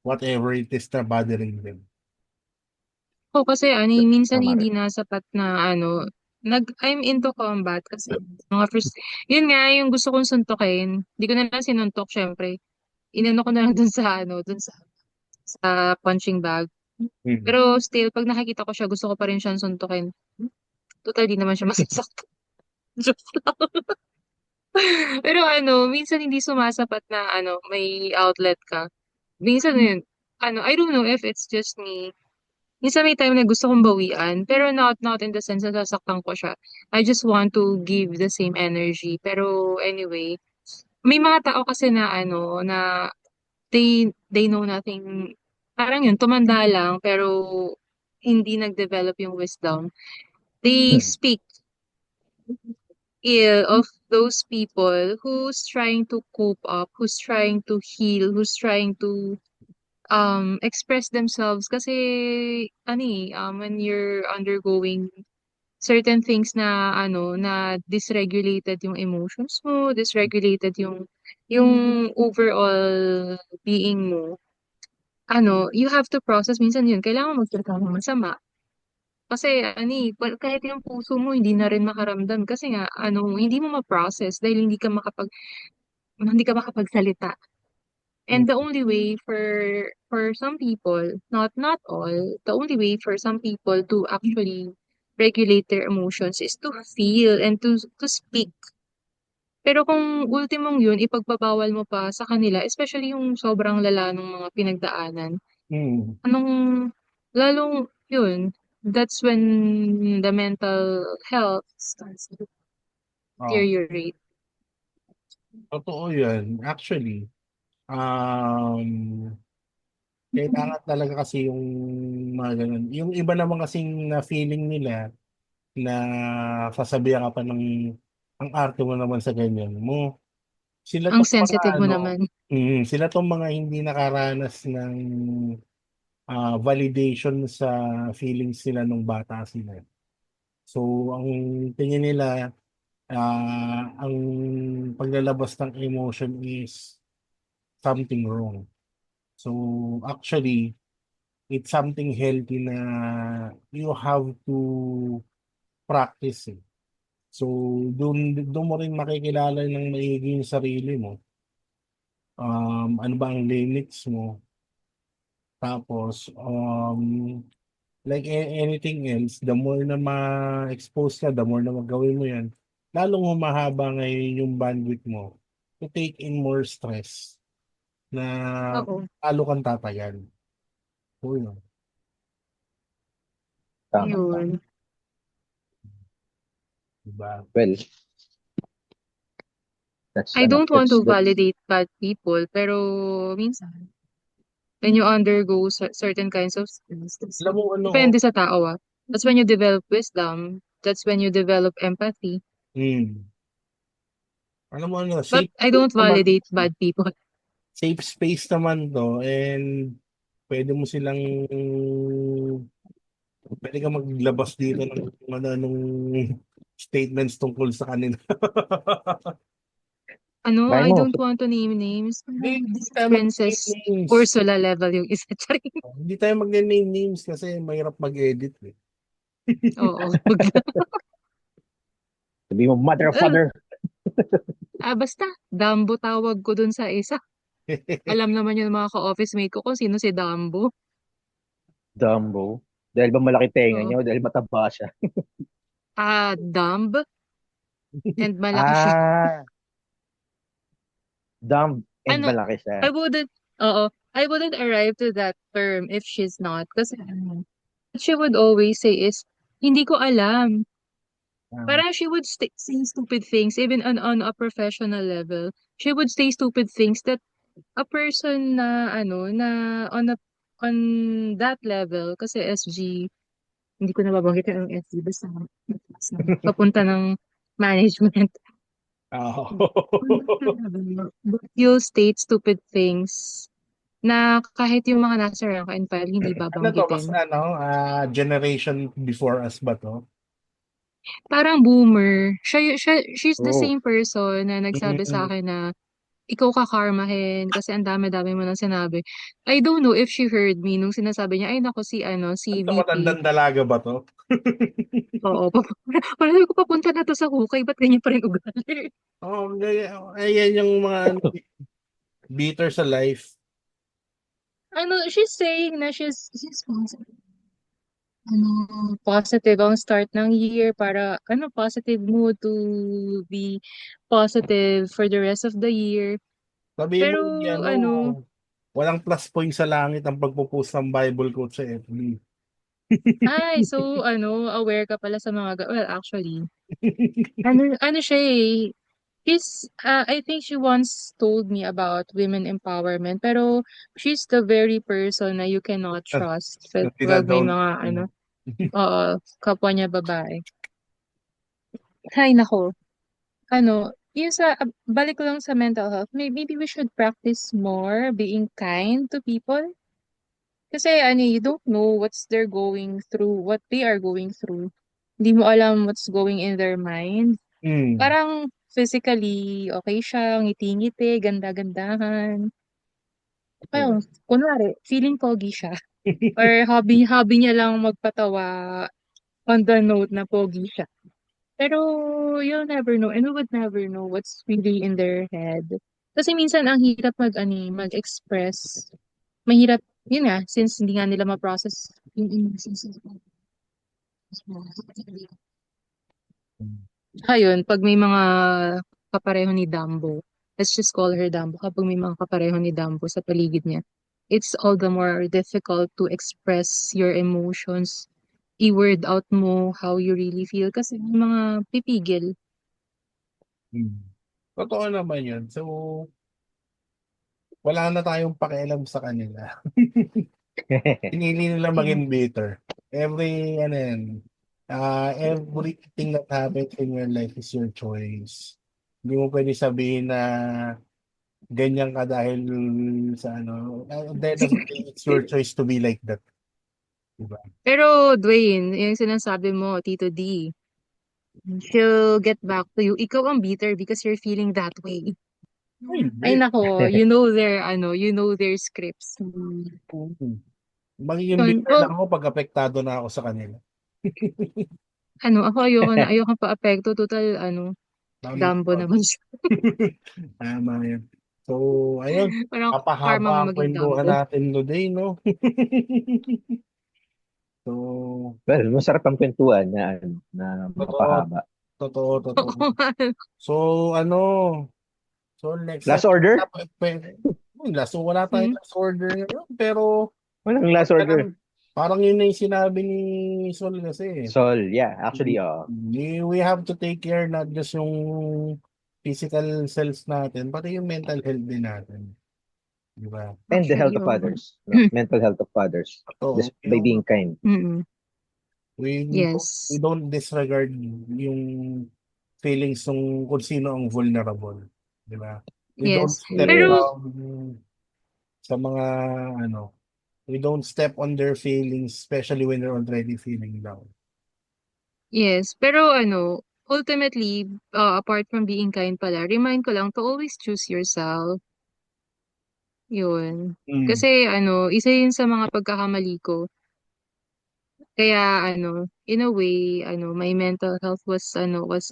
whatever it is na bothering them. Kasi minsan Tama hindi rin. na sapat na I'm into combat kasi mga first, yun nga yung gusto kong suntukin. Hindi ko na lang sinuntok syempre. Inano ko na lang dun sa punching bag. Pero still, pag nakikita ko siya, gusto ko pa rin siyang suntukin. Total, di naman siya masasaktan. Joke lang. Pero minsan hindi sumasapat na may outlet ka. Minsan yun, I don't know if it's just me. Minsan may time na gusto kong bawian, pero not in the sense na sasaktan ko siya. I just want to give the same energy. Pero anyway, may mga tao kasi na na they know nothing. Parang yun, tumanda lang, pero hindi nag-develop yung wisdom. They speak ill of those people who's trying to cope up, who's trying to heal, who's trying to express themselves kasi when you're undergoing certain things na na dysregulated yung emotions mo, dysregulated yung overall being mo. You have to process minsan yun, kailangan magsalita ng masama. Kasi kahit yung puso mo hindi na rin makaramdam kasi nga hindi mo ma-process dahil hindi ka makapagsalita. And the only way for some people, not all, the only way for some people to actually regulate their emotions is to feel and to speak. Pero kung ultimong yun, ipagbabawal mo pa sa kanila, especially yung sobrang lala ng mga pinagdaanan, anong, lalong yun, that's when the mental health starts to Oh, deteriorate. totoo yan. Actually, kailangan talaga kasi yung mga ganun. Yung iba naman kasing na feeling nila na sasabihan ka pa ng ang arte mo naman sa ganyan mo. Sila Ang tong mga sensitive mo naman. sila tong mga hindi nakaranas ng validation sa feelings nila nung bata sila. So, ang tingin nila, ang paglalabas ng emotion is something wrong. So, actually, it's something healthy na you have to practice it. So, doon mo rin makikilala ng maigi yung sarili mo. Ano ba ang limits mo? Tapos, like anything else, the more na ma-expose ka, the more na magawin mo yan, lalong humahaba ngayon yung bandwidth mo to take in more stress na Oo. lalo kang tatagal. So, yun. Tama. Yun. Diba? Well, that's I don't want to that's validate bad people, pero minsan, when you undergo certain kinds of stress, Alam mo ano, depende sa tao ah. That's when you develop wisdom. That's when you develop empathy. hmm, alam mo ano, But I don't validate bad people. safe space naman to and pwede mo silang pwede ka maglabas dito ng anong statements tungkol sa kanila. Try I mo. don't want to name names. Hindi This is tayo mag-name Princess names. Ursula level yung isa. Charing. Hindi tayo mag-name names kasi mahirap mag-edit eh. Oo. Sabi mo, mother of father. Basta, Dambo tawag ko dun sa isa. Alam naman yung mga ka-office mate ko kung sino si Dambo. Dumbo. Dahil ba malaki tenga Oo. niya o dahil mataba siya? Dumb and malaki siya. Ah, dumb and Ano, malaki siya. I wouldn't, oo, I wouldn't arrive to that term if she's not. Kasi what she would always say is, hindi ko alam. Ah, Parang she would say stupid things, even on a professional level. She would say stupid things that a person na, na on that level, kasi SG, hindi ko na babanggit yung SG, basta papunta ng management. You'll state stupid things na kahit yung mga nasa rank and file hindi ano to, mas babanggitin. generation before us ba to? Parang boomer. She's the Oh, same person na nagsabi sa Mm, akin na ikaw kakarmahin kasi ang dami-dami mo nang sinabi. I don't know if she heard me nung sinasabi niya, ay nako si Ito VP. matandang dalaga ba to? Oo, parang ko papunta na to sa hukay, ba't ganyan pa rin ugali? Ayan yung mga bitter sa life. She's saying na she's positive. Positive ang start ng year para, positive mood to be positive for the rest of the year. Sabihin mo, Pero, hindi, ano, walang plus point sa langit ang pagpo-post ng Bible quote sa FB. so, aware ka pala sa mga, well, actually, siya eh, I think she once told me about women empowerment, pero she's the very person na you cannot trust Na pag may dinadown. mga, oo, kapwa niya babae. Hay nako, yung balik ko lang sa mental health, maybe we should practice more being kind to people. Kasi, you don't know what they are going through. Hindi mo alam what's going in their mind. Mm. Parang physically, okay siya, ngiti-ngiti, ganda-gandahan. Pero, kunwari, feeling pogi siya. Or hobby niya lang magpatawa on the note na pogi siya. Pero, you'll never know, and we would never know what's really in their head. Kasi minsan, ang hirap mag-express. Mahirap, yun nga, since hindi nga nila ma-process yung emotions nila. Ayun, pag may mga kapareho ni Dumbo, let's just call her Dumbo, kapag may mga kapareho ni Dumbo sa paligid niya, it's all the more difficult to express your emotions, i-word out mo how you really feel kasi may mga pipigil. Mm. Totoo naman yun. So, wala na tayong pakialam sa kanila. Pinili nila maging bitter. Everything that happens in your life is your choice. Hindi mo pwede sabihin na ganyan ka dahil sa at the end of the day, it's your choice to be like that. Diba? Pero Dwayne, yung sinasabi mo, Tito D, she'll get back to you. Ikaw ang bitter because you're feeling that way. Ay, Ay hindi. nako, you know their scripts. Magiging Yun, bitter lang ako pag apektado na ako sa kanila. ako ayoko pa-apekto. Total, Tama. Dumbo naman siya. Tama yun. So, ayun. Parang karma mo Kapahaba ang maging kwentuhan Dumbo. natin today, no? So, Well, masarap ang kwentuhan na totoo, mapahaba. totoo. So, next Last time, order? so wala tayong last order ngayon, pero Walang last order. parang yun na yung sinabi ni Sol kasi. Sol, yeah, actually, We have to take care not just yung physical selves natin, pati yung mental health din natin. Di ba? and the Actually, health of oo. others, no? Mental health of others, So, just by being kind. Mm-mm. we Yes. don't disregard yung feelings ng kung sino ang vulnerable. Di ba? We don't Yes. step Pero, Yes. sa mga ano, we don't step on their feelings, especially when they're already feeling down. yes. Pero, ultimately, apart from being kind pala, remind ko lang to always choose yourself. Yun. Mm. Kasi, isa yun sa mga pagkakamali ko. Kaya, in a way, my mental health was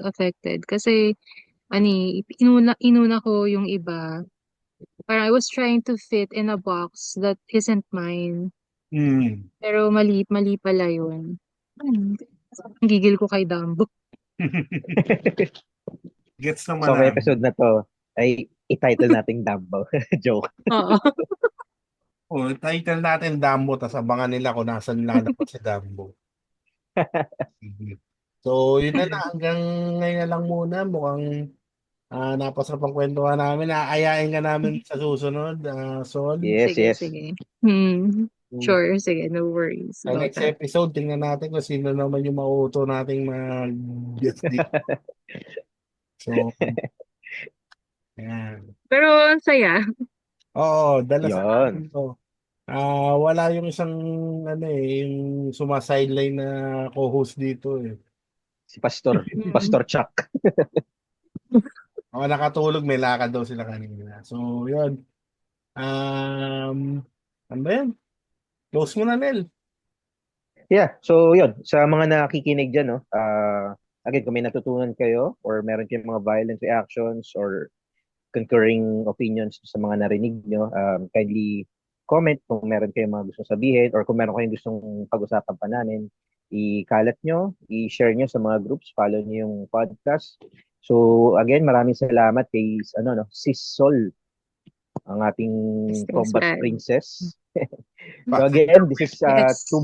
affected. Kasi, inuna ko yung iba. Parang I was trying to fit in a box that isn't mine. Mm. Pero mali pala yun. Ang gigil ko kay Dumbo. Gets naman So, may namin. episode na to ay i-title nating Dumbo. Joke. Oo. Title natin Dumbo, tas abangan nila kung nasan lalabas si Dumbo. Mhm. So, yun na lang. Hanggang ngayon na lang muna. Mukhang napasarap ang kwentuhan namin. Aayain ka namin sa susunod, Sol. Yes, Sige, yes. sige. Sure, sige. No worries Sa about next that. episode, tingnan natin kung sino naman yung mauuto nating mag-guest dito. So, ayan. Pero ang saya. Oo, dala sa Yon. akin to. Wala yung isang, yung sumasideline na co-host dito eh. Si Pastor. Mm. Pastor Chuck. Nakatulog, may lakad daw sila kanina. So, yun. Ano ba yan? Close mo na, Nel. Yeah, so yun. Sa mga nakikinig dyan, no? Again, kung may natutunan kayo or meron kayong mga violent reactions or concurring opinions sa mga narinig nyo, kindly comment kung meron kayong mga gustong sabihin or kung meron kayong gustong pag-usapan pa namin, i-kalat nyo, i-share nyo sa mga groups, follow nyo yung podcast. So again, maraming salamat kay Sis Sol, ang ating Yes, combat man. princess. So again, this is Yes. Two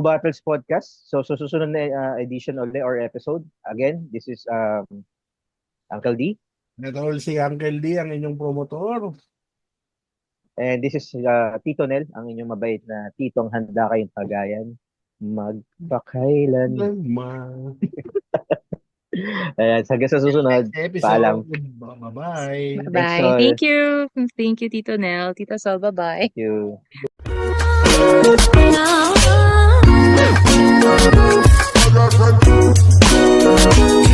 Battles podcast. So susunod na edition ulit or episode. Again, this is Uncle D. Nagawal si Uncle D, ang inyong promotor. And this is Tito Nel, ang inyong mabait na titong handa kayong pagayan. Magpakailan. Naman. Ayan, hanggang sa susunod. Next episode. Paalam. Bye-bye. Thanks, Bye. Sol. Thank you. Thank you, Tito Nel. Tito Sol, bye-bye. Thank you. Now